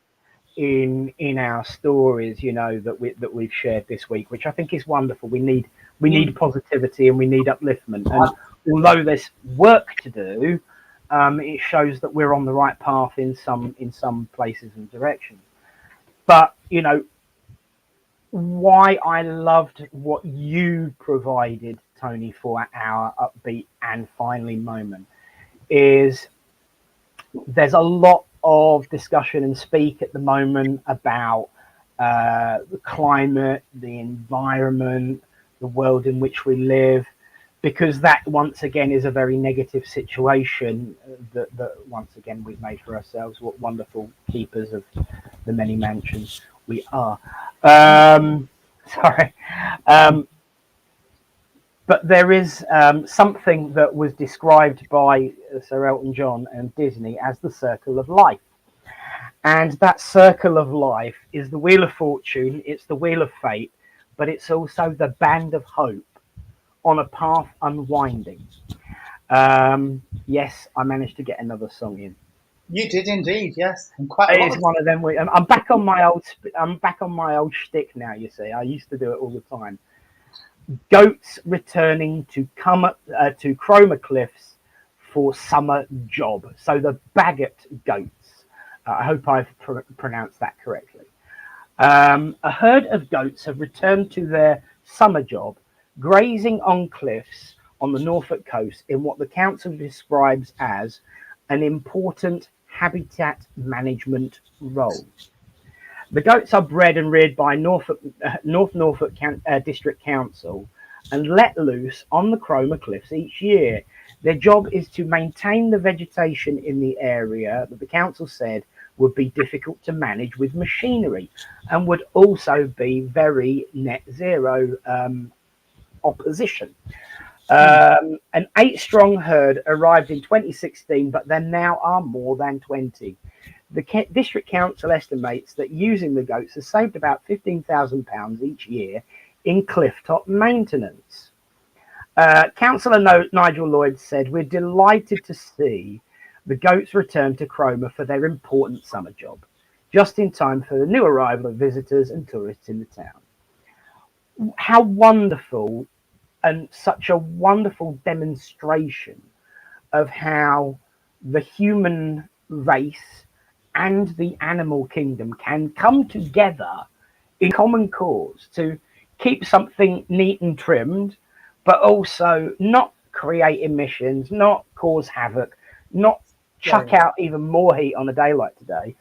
in our stories, you know, that we've shared this week, which I think is wonderful. We need positivity and we need upliftment. And although there's work to do, it shows that we're on the right path in some places and directions. But you know, why I loved what you provided, Tony, for our upbeat and finally moment is there's a lot of discussion and speak at the moment about the climate, the environment, the world in which we live, because that once again is a very negative situation that once again we've made for ourselves. What wonderful keepers of the many mansions we are. Sorry. But there is something that was described by Sir Elton John and Disney as the circle of life. And that circle of life is the wheel of fortune, it's the wheel of fate, but it's also the band of hope on a path unwinding. Yes, I managed to get another song in. You did indeed, yes. And quite It's one of them. I'm back on my old shtick now. You see, I used to do it all the time. Goats returning to Chroma Cliffs for summer job. So the Bagot goats. I hope I've pronounced that correctly. A herd of goats have returned to their summer job, grazing on cliffs on the Norfolk coast in what the council describes as an important habitat management role. The goats are bred and reared by North Norfolk District Council and let loose on the Cromer Cliffs each year. Their job is to maintain the vegetation in the area that the council said would be difficult to manage with machinery and would also be very net zero opposition. An 8-strong herd arrived in 2016, but there now are more than 20. The district council estimates that using the goats has saved about £15,000 each year in clifftop maintenance. Councillor Nigel Lloyd said, "We're delighted to see the goats return to Cromer for their important summer job, just in time for the new arrival of visitors and tourists in the town." How wonderful, and such a wonderful demonstration of how the human race and the animal kingdom can come together in common cause to keep something neat and trimmed, but also not create emissions, not cause havoc, not chuck out even more heat on a day like today.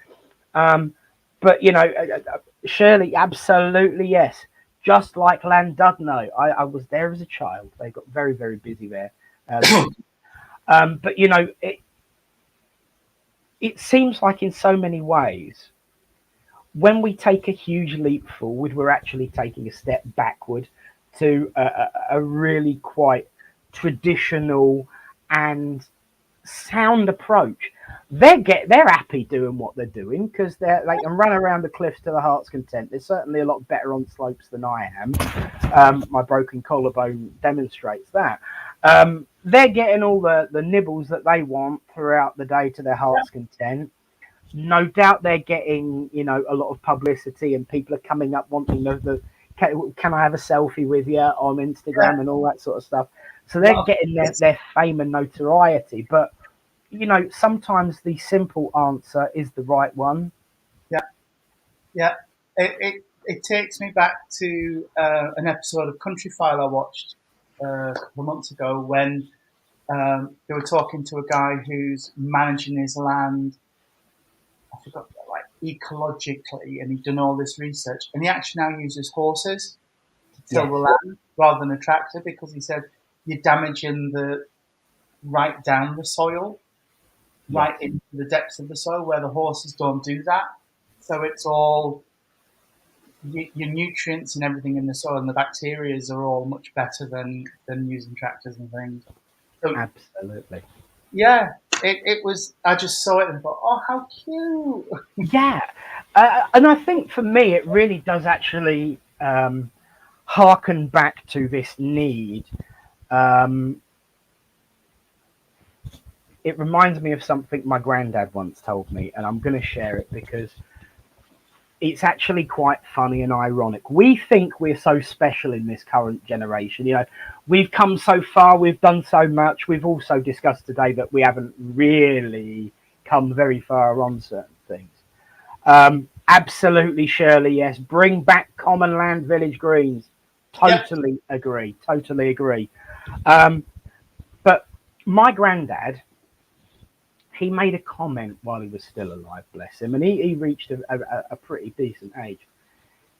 But, you know, Shirley, absolutely yes. Just like Llandudno, I was there as a child. They got very, very busy there. But, you know, it seems like in so many ways, when we take a huge leap forward, we're actually taking a step backward to a really quite traditional and sound approach. They're happy doing what they're doing because they can run around the cliffs to the heart's content. They're certainly a lot better on slopes than I am. My broken collarbone demonstrates that. They're getting all the nibbles that they want throughout the day to their heart's content. No doubt they're getting, you know, a lot of publicity, and people are coming up wanting the can I have a selfie with you on Instagram and all that sort of stuff. So they're getting their fame and notoriety. But, you know, sometimes the simple answer is the right one. Yeah. It takes me back to an episode of Country File I watched a couple of months ago when they were talking to a guy who's managing his land, I forgot, like ecologically, and he'd done all this research, and he actually now uses horses to till the land rather than a tractor, because he said you're damaging right down the soil, right into the depths of the soil where the horses don't do that. So it's all your nutrients and everything in the soil, and the bacteria are all much better than using tractors and things. So, absolutely. Yeah, it was. I just saw it and thought, oh, how cute. Yeah, and I think for me, it really does actually harken back to this need. It reminds me of something my granddad once told me, and I'm going to share it because it's actually quite funny and ironic. We think we're so special in this current generation. You know, we've come so far, we've done so much. We've also discussed today that we haven't really come very far on certain things. Absolutely, Shirley, yes. Bring back common land village greens. Totally agree. Totally agree. But my granddad, he made a comment while he was still alive, bless him, and he reached a pretty decent age.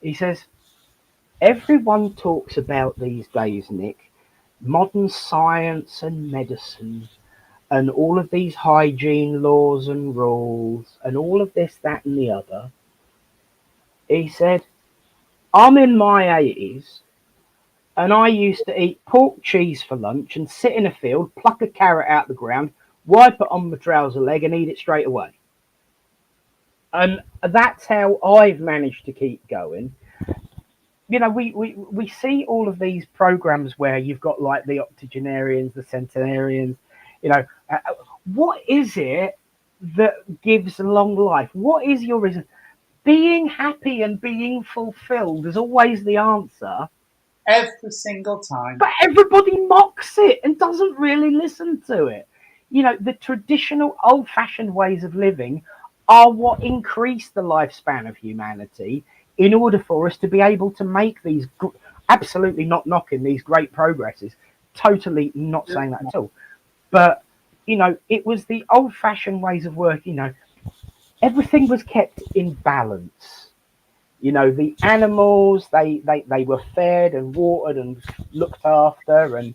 He says, everyone talks about these days, Nick, modern science and medicine and all of these hygiene laws and rules and all of this, that and the other. He said, I'm in my 80s and I used to eat pork cheese for lunch and sit in a field, pluck a carrot out the ground, wipe it on my trouser leg and eat it straight away. And that's how I've managed to keep going. You know, we see all of these programs where you've got like the octogenarians, the centenarians, you know, what is it that gives long life? What is your reason? Being happy and being fulfilled is always the answer. Every single time. But everybody mocks it and doesn't really listen to it. You know, the traditional old-fashioned ways of living are what increase the lifespan of humanity in order for us to be able to make these, absolutely not knocking these great progresses, totally not saying that at all. But, you know, it was the old fashioned ways of working. You know, everything was kept in balance. You know, the animals, they were fed and watered and looked after and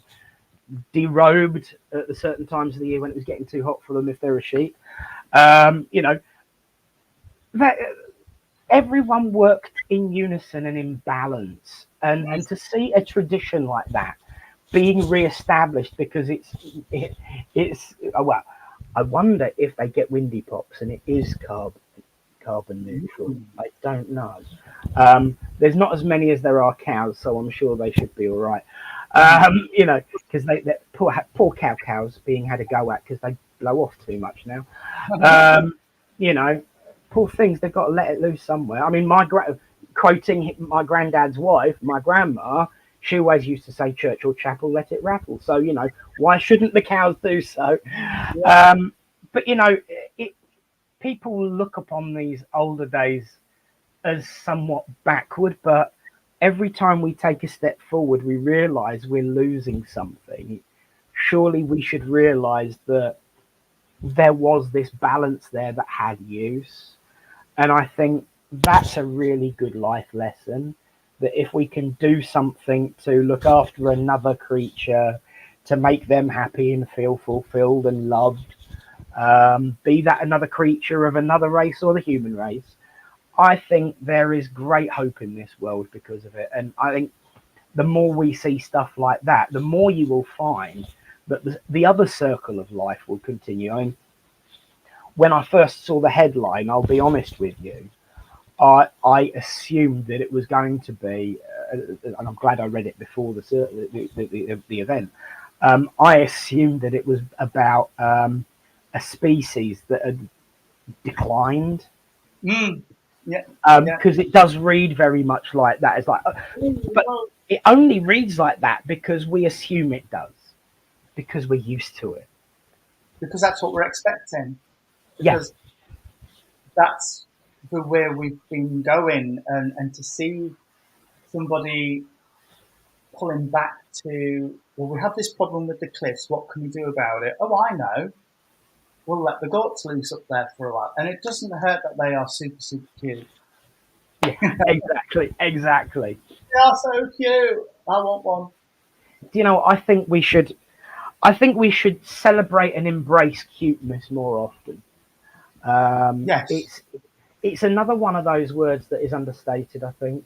derobed at the certain times of the year when it was getting too hot for them if they're a sheep. You know, that everyone worked in unison and in balance. And to see a tradition like that being re-established because it's well, I wonder if they get windy pops and it is carbon neutral. I don't know. There's not as many as there are cows, so I'm sure they should be all right. You know, because they poor cows being had a go at because they blow off too much now. You know, poor things. They've got to let it loose somewhere. I mean, quoting my granddad's wife, my grandma, she always used to say, "Church or chapel, let it rattle." So you know, why shouldn't the cows do so? But you know, people look upon these older days as somewhat backward, but every time we take a step forward, we realize we're losing something. Surely we should realize that there was this balance there that had use. And I think that's a really good life lesson, that if we can do something to look after another creature, to make them happy and feel fulfilled and loved, be that another creature of another race or the human race, I think there is great hope in this world because of it. And I think the more we see stuff like that, the more you will find that the other circle of life will continue. I mean, when I first saw the headline, I'll be honest with you, I assumed that it was going to be, and I'm glad I read it before the event. I assumed that it was about a species that had declined. Because it does read very much like that. It's like, but it only reads like that because we assume it does, because we're used to it. Because that's what we're expecting. Because that's the way we've been going, and to see somebody pulling back to, well, we have this problem with the cliffs, what can we do about it? Oh, I know. We'll let the goats loose up there for a while. And it doesn't hurt that they are super, super cute. Yeah, exactly. They are so cute. I want one. You know, I think we should celebrate and embrace cuteness more often. Yes. It's another one of those words that is understated, I think.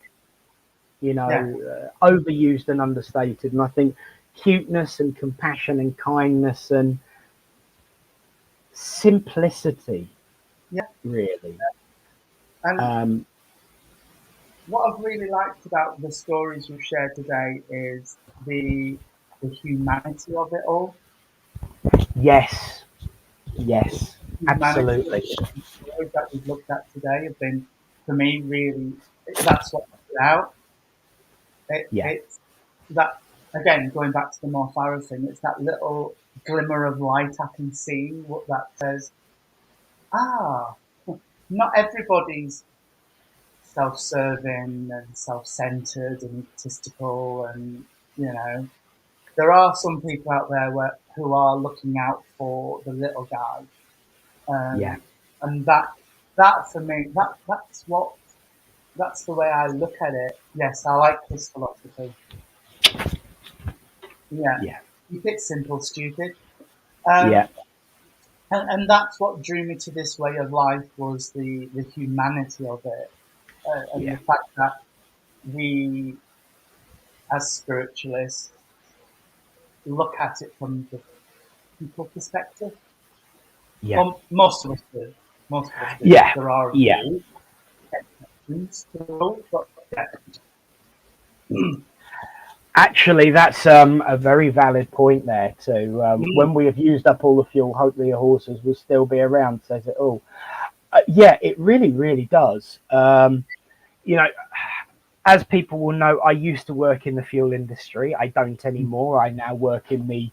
You know, overused and understated. And I think cuteness and compassion and kindness and simplicity, really. And what I've really liked about the stories we've shared today is the humanity of it all. Yes, absolutely. The stories that we've looked at today have been, for me, really, that's what stood out. It's that, again, going back to the Mo Farah thing, it's that little glimmer of light I can see, what that says, not everybody's self-serving and self-centered and egotistical, and you know, there are some people out there who are looking out for the little guy, and that for me, that's the way I look at it. Yes, I like this philosophy. Keep it simple, stupid. And that's what drew me to this way of life, was the humanity of it, and the fact that we, as spiritualists, look at it from the people perspective. Well, most of us do. There are a few exceptions to the rule, but Actually, that's a very valid point there too. When we have used up all the fuel, hopefully your horses will still be around. Says it all. It really does. You know, as people will know, I used to work in the fuel industry. I don't anymore. I now work in the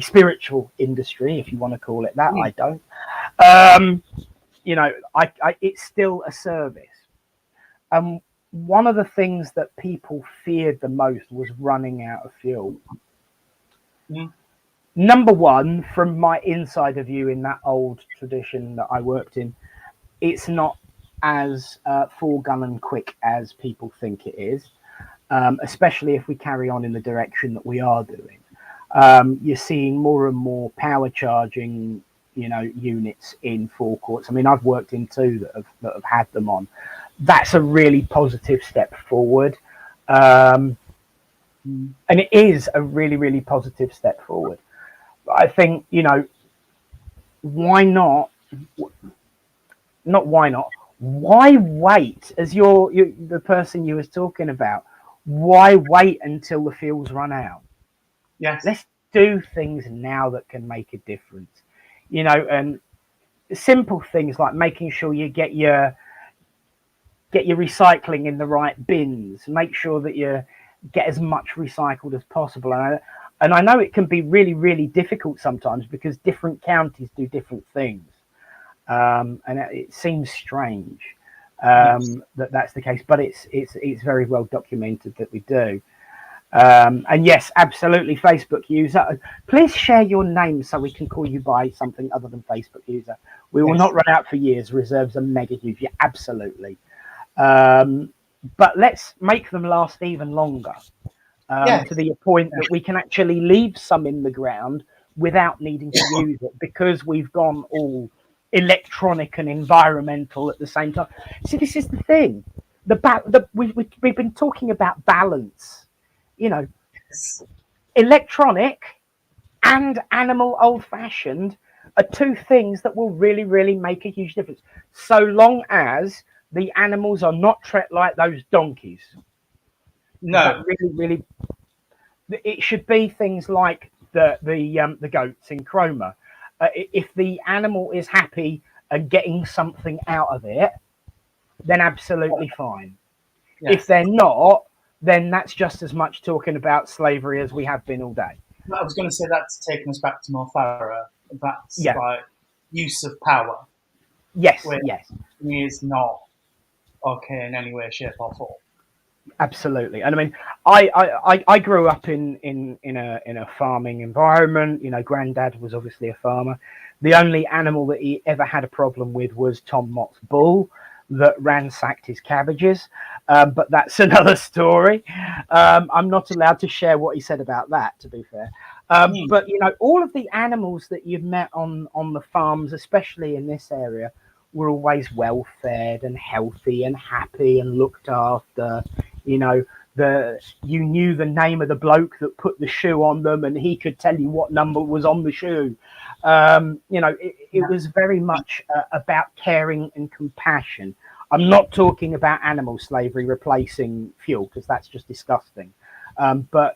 spiritual industry, if you want to call it that. I don't. You know, it's still a service. One of the things that people feared the most was running out of fuel. Mm. Number one, from my insider view in that old tradition that I worked in, it's not as full gun and quick as people think it is, especially if we carry on in the direction that we are doing. You're seeing more and more power charging, units in forecourts. I mean, I've worked in two that have had them on. That's a really positive step forward. And it is a really, really positive step forward. But I think, why not? Not why not? Why wait? As the person you was talking about, why wait until the fuels run out? Yes. Let's do things now that can make a difference. And simple things like making sure you get your recycling in the right bins. Make sure that you get as much recycled as possible. And I know it can be really, really difficult sometimes because different counties do different things. And it seems strange that that's the case, but it's very well documented that we do. And yes, absolutely, Facebook user. Please share your name so we can call you by something other than Facebook user. We will not run out for years. Reserves are mega huge. Yeah, absolutely. But let's make them last even longer to the point that we can actually leave some in the ground without needing to use it because we've gone all electronic and environmental at the same time. See, this is the thing. We've been talking about balance. Electronic and animal old-fashioned are two things that will really, really make a huge difference. So long as the animals are not treated like those donkeys. No. Really, really, it should be things like the goats in Chroma. If the animal is happy and getting something out of it, then absolutely fine. Yes. If they're not, then that's just as much talking about slavery as we have been all day. I was going to say that's taking us back to more thorough. That's like use of power. Yes, yes. Is not okay in any way, shape, or form. Absolutely, and I mean, I grew up in a farming environment. Granddad was obviously a farmer. The only animal that he ever had a problem with was Tom Mott's bull that ransacked his cabbages. But that's another story. I'm not allowed to share what he said about that, to be fair. But all of the animals that you've met on the farms, especially in this area, were always well fed and healthy and happy and looked after. You knew the name of the bloke that put the shoe on them, and he could tell you what number was on the shoe. It was very much about caring and compassion. I'm not talking about animal slavery replacing fuel because that's just disgusting. But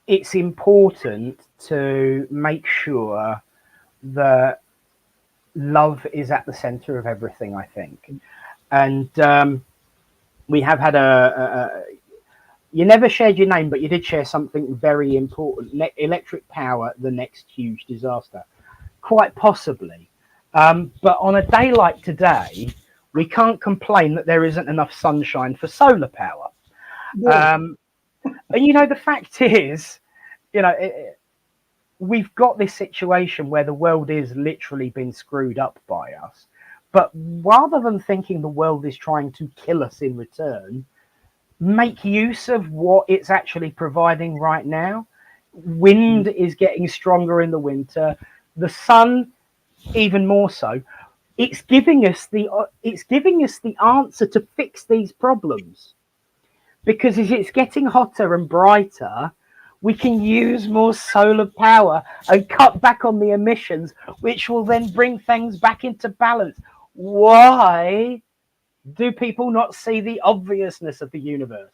it's important to make sure that love is at the center of everything, I think. And we have had you never shared your name, but you did share something very important. Electric power, the next huge disaster. Quite possibly. But on a day like today, we can't complain that there isn't enough sunshine for solar power. Yeah. And the fact is, we've got this situation where the world is literally been screwed up by us. But rather than thinking the world is trying to kill us in return, make use of what it's actually providing right now. Wind is getting stronger in the winter. The sun, even more so. It's giving us the answer to fix these problems. Because as it's getting hotter and brighter, we can use more solar power and cut back on the emissions, which will then bring things back into balance. Why do people not see the obviousness of the universe?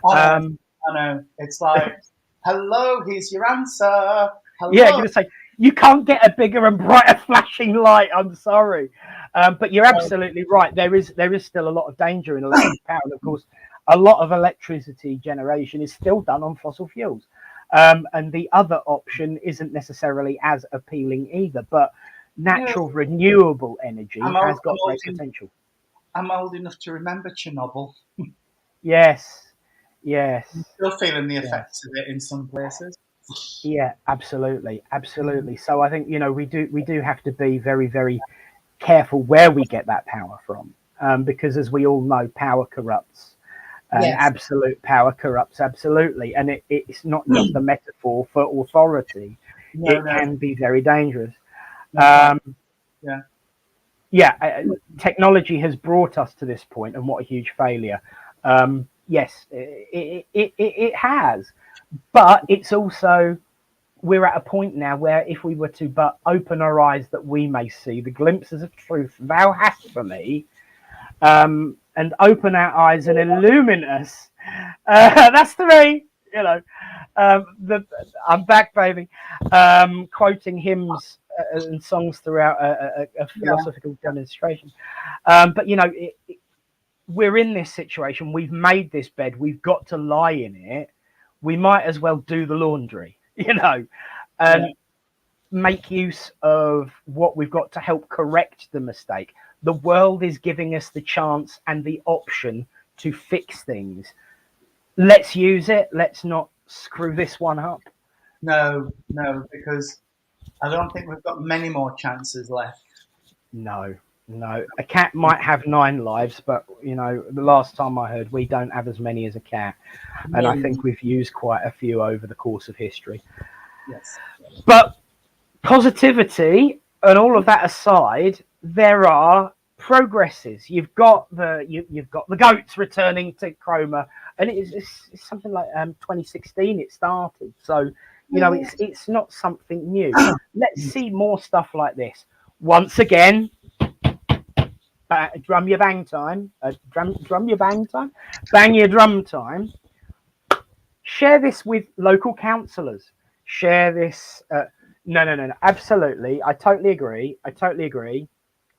I know. It's like, hello, here's your answer. Hello. Yeah, I'm going to say, you can't get a bigger and brighter flashing light. I'm sorry. But you're absolutely right. There is still a lot of danger in electric power. And of course, a lot of electricity generation is still done on fossil fuels. And the other option isn't necessarily as appealing either. But natural renewable energy has got great potential. I'm old enough to remember Chernobyl. Yes. Yes. I'm still feeling the Yes. effects of it in some places. Yeah, absolutely, absolutely. So I think we do have to be very, very careful where we get that power from, because as we all know, power corrupts, and Yes. absolute power corrupts absolutely. And it's not just a metaphor for authority; No, it no, can be very dangerous. no, quite. Yeah. Yeah, technology has brought us to this point, and what a huge failure. Yes, it has, but it's also, we're at a point now where if we were to but open our eyes that we may see the glimpses of truth thou hast for me, and open our eyes and illumine us. That's the me, you know. I'm back, baby. Quoting hymns and songs throughout a Yeah. philosophical demonstration. But we're in this situation. We've made this bed. We've got to lie in it. We might as well do the laundry, and Yeah. make use of what we've got to help correct the mistake. The world is giving us the chance and the option to fix things. Let's use it. Let's not screw this one up. No, no, because I don't think we've got many more chances left. No, no. A cat might have 9 lives, but the last time I heard, we don't have as many as a cat, and I think we've used quite a few over the course of history. Yes. But positivity and all of that aside, there are progresses. You've got the goats returning to Chroma, and it's something like 2016 it started. So it's not something new. Let's see more stuff like this. Once again, drum your bang time. Drum your bang time. Bang your drum time. Share this with local councillors. Share this. No. Absolutely. I totally agree.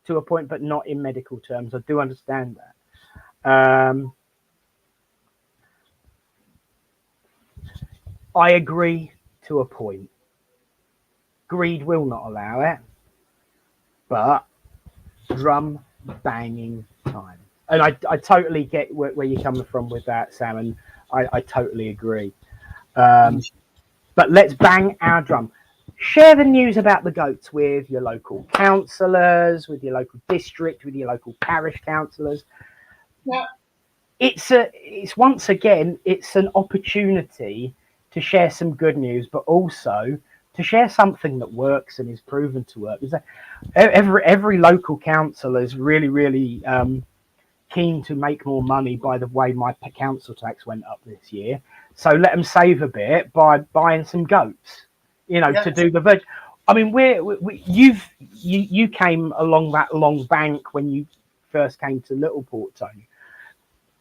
To a point, but not in medical terms. I do understand that. I agree to a point. Greed will not allow it, but drum banging time. And I totally get where you're coming from with that, Sam, and I totally agree. But let's bang our drum. Share the news about the goats with your local councillors, with your local district, with your local parish councillors. Yeah. It's once again, it's an opportunity to share some good news, but also to share something that works and is proven to work. Every local council is really, really keen to make more money by the way my council tax went up this year. So let them save a bit by buying some goats, to do the veg. I mean, you came along that long bank when you first came to Littleport, Tony.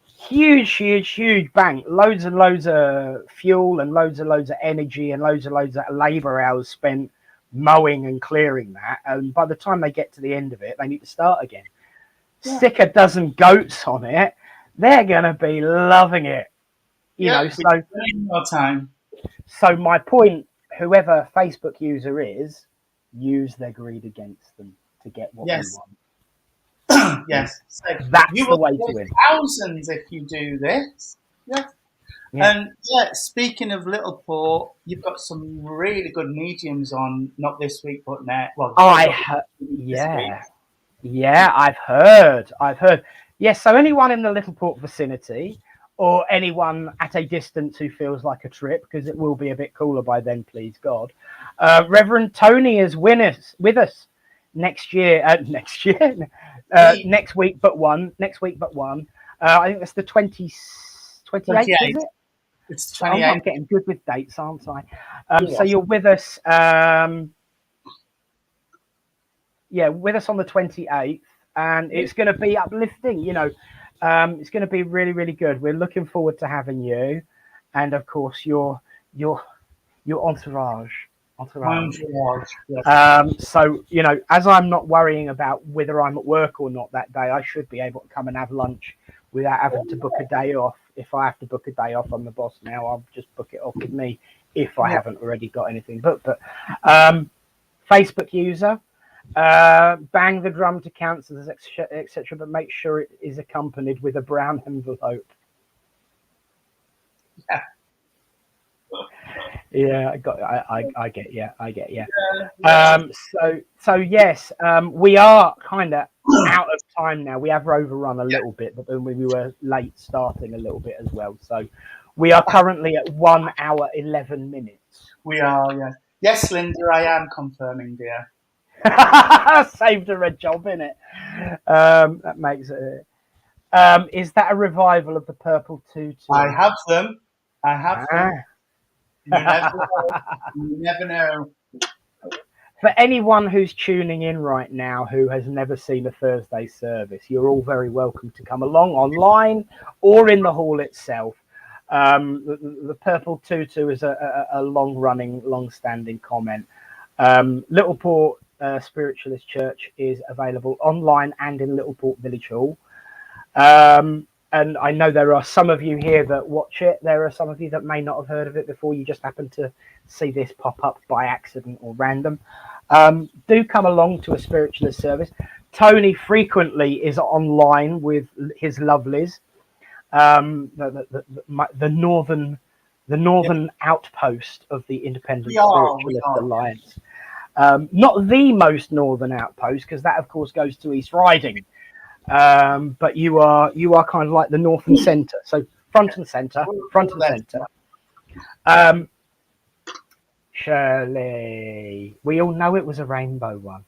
Huge bank, loads and loads of fuel and loads of energy and loads of labor hours spent mowing and clearing that. And by the time they get to the end of it, they need to start again. Yeah. Stick a dozen goats on it, they're gonna be loving it. More time. So my point, whoever Facebook user is, use their greed against them to get what they want. Yes. So that's you the will way to win. Thousands if you do this. Yeah. And speaking of Littleport, you've got some really good mediums on, not this week, but next. Well, I've heard. Yes, so anyone in the Littleport vicinity or anyone at a distance who feels like a trip, because it will be a bit cooler by then, please God. Reverend Tony is with us next year. Next week, but one. I think that's the 28th, is it? It's 28th. I'm getting good with dates, aren't I? So you're with us. With us on the 28th, and it's going to be uplifting. It's going to be really, really good. We're looking forward to having you, and of course your entourage. Yes. So as I'm not worrying about whether I'm at work or not that day, I should be able to come and have lunch without having to book a day off. If I have to book a day off, I'm the boss now. I'll just book it off with me if I haven't already got anything booked. But Facebook user, bang the drum to councillors, etc. But make sure it is accompanied with a brown envelope. Yeah, I get you. I get you. Yeah. So yes, we are kind of out of time now. We have overrun a little bit, but then we were late starting a little bit as well. So we are currently at 1 hour 11 minutes. We are, yes. Yes, Linda, I am confirming, dear. Saved her a job, innit? That makes it. Is that a revival of the Purple Tutu? I have them. I have them. Ah. You never know. You never know. For anyone who's tuning in right now who has never seen a Thursday service, you're all very welcome to come along online or in the hall itself. The Purple Tutu is a long-running, long-standing comment. Littleport Spiritualist Church is available online and in Littleport Village Hall. And I know there are some of you here that watch it. There are some of you that may not have heard of it before. You just happen to see this pop up by accident or random. Do come along to a Spiritualist service. Tony frequently is online with his lovelies, the northern outpost of the Independent Spiritualist Alliance. Not the most northern outpost, because that, of course, goes to East Riding. But you are kind of like the north and centre, so front and centre. Shirley, we all know it was a rainbow one.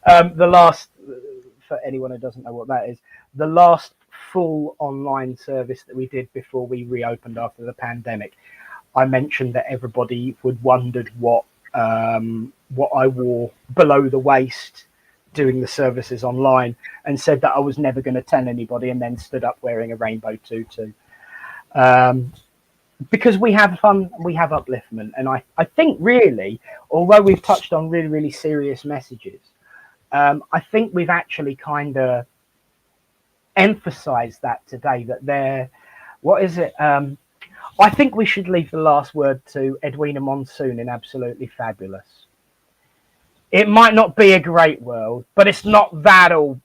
The last, for anyone who doesn't know what that is, the last full online service that we did before we reopened after the pandemic, I mentioned that everybody would wondered what I wore below the waist doing the services online, and said that I was never going to tell anybody, and then stood up wearing a rainbow tutu. Because we have fun, we have upliftment. And I think really, although we've touched on really, really serious messages, I think we've actually kind of emphasized that today, that they're, what is it? I think we should leave the last word to Edwina Monsoon in Absolutely Fabulous. It might not be a great world, but it's not that all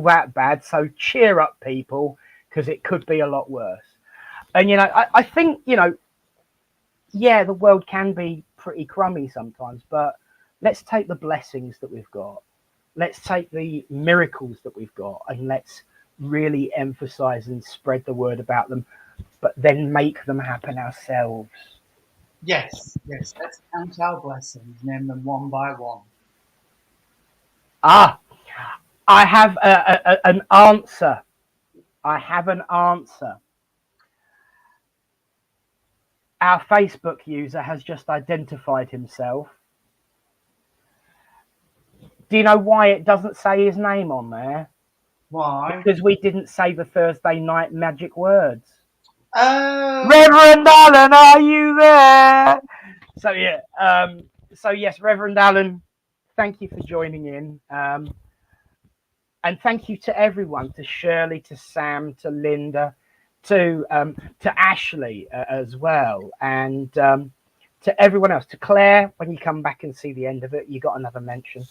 that bad. So cheer up, people, because it could be a lot worse. And, I think, yeah, the world can be pretty crummy sometimes, but let's take the blessings that we've got. Let's take the miracles that we've got, and let's really emphasize and spread the word about them, but then make them happen ourselves. Yes. Let's count our blessings, name them one by one. I have an answer. I have an answer. Our Facebook user has just identified himself. Do you know why it doesn't say his name on there? Why? Because we didn't say the Thursday night magic words. Oh. Reverend Allen, are you there? So yeah. So yes, Reverend Allen, thank you for joining in. And thank you to everyone, to Shirley, to Sam, to Linda, to Ashley as well, and to everyone else, to Claire. When you come back and see the end of it, you got another mention.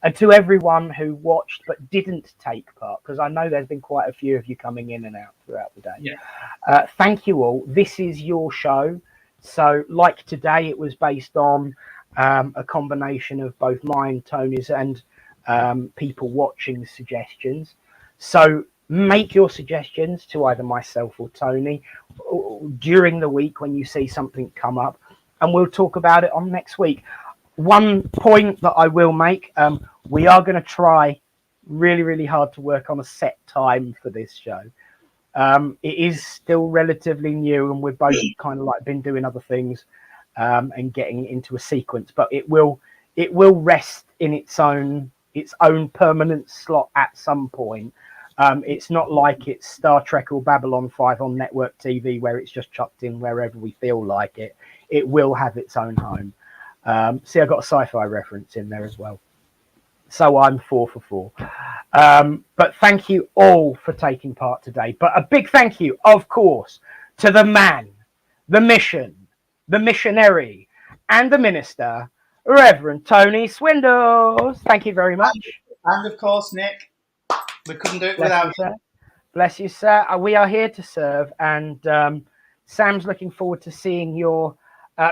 And to everyone who watched but didn't take part, because I know there's been quite a few of you coming in and out throughout the day. Yeah. Thank you all. This is your show. So like today, it was based on a combination of both mine, Tony's, and people watching suggestions. So make your suggestions to either myself or Tony during the week when you see something come up, and we'll talk about it on next week. One point that I will make, we are going to try really, really hard to work on a set time for this show. It is still relatively new, and we've both kind of like been doing other things and getting into a sequence, but it will rest in its own permanent slot at some point. It's not like it's Star Trek or Babylon 5 on network TV where it's just chucked in wherever we feel like it. It will have its own home. See, I got a sci-fi reference in there as well. So I'm 4 for 4. But thank you all for taking part today. But a big thank you, of course, to the man, the mission, the missionary, and the minister, Reverend Tony Swindells. Thank you very much. And of course, Nick, we couldn't do it without you. Bless you, sir. We are here to serve, and Sam's looking forward to seeing your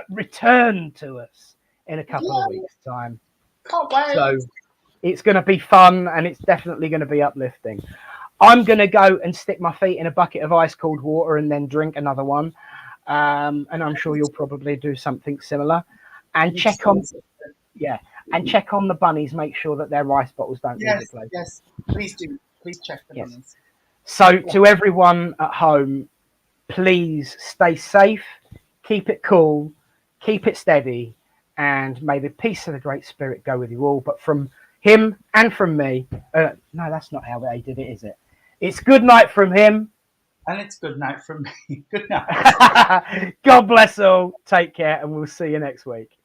return to us in a couple of weeks' time. Can't wait. So it's going to be fun, and it's definitely going to be uplifting. I'm going to go and stick my feet in a bucket of ice cold water and then drink another one. And I'm sure you'll probably do something similar. And check on the bunnies. Make sure that their rice bottles don't leave the place. Yes, please do. Please check the bunnies. So to everyone at home, please stay safe, keep it cool, keep it steady, and may the peace of the Great Spirit go with you all. But from him and from me, no, that's not how they did it, is it? It's good night from him. And it's good night from me. Good night. God bless all. Take care, and we'll see you next week.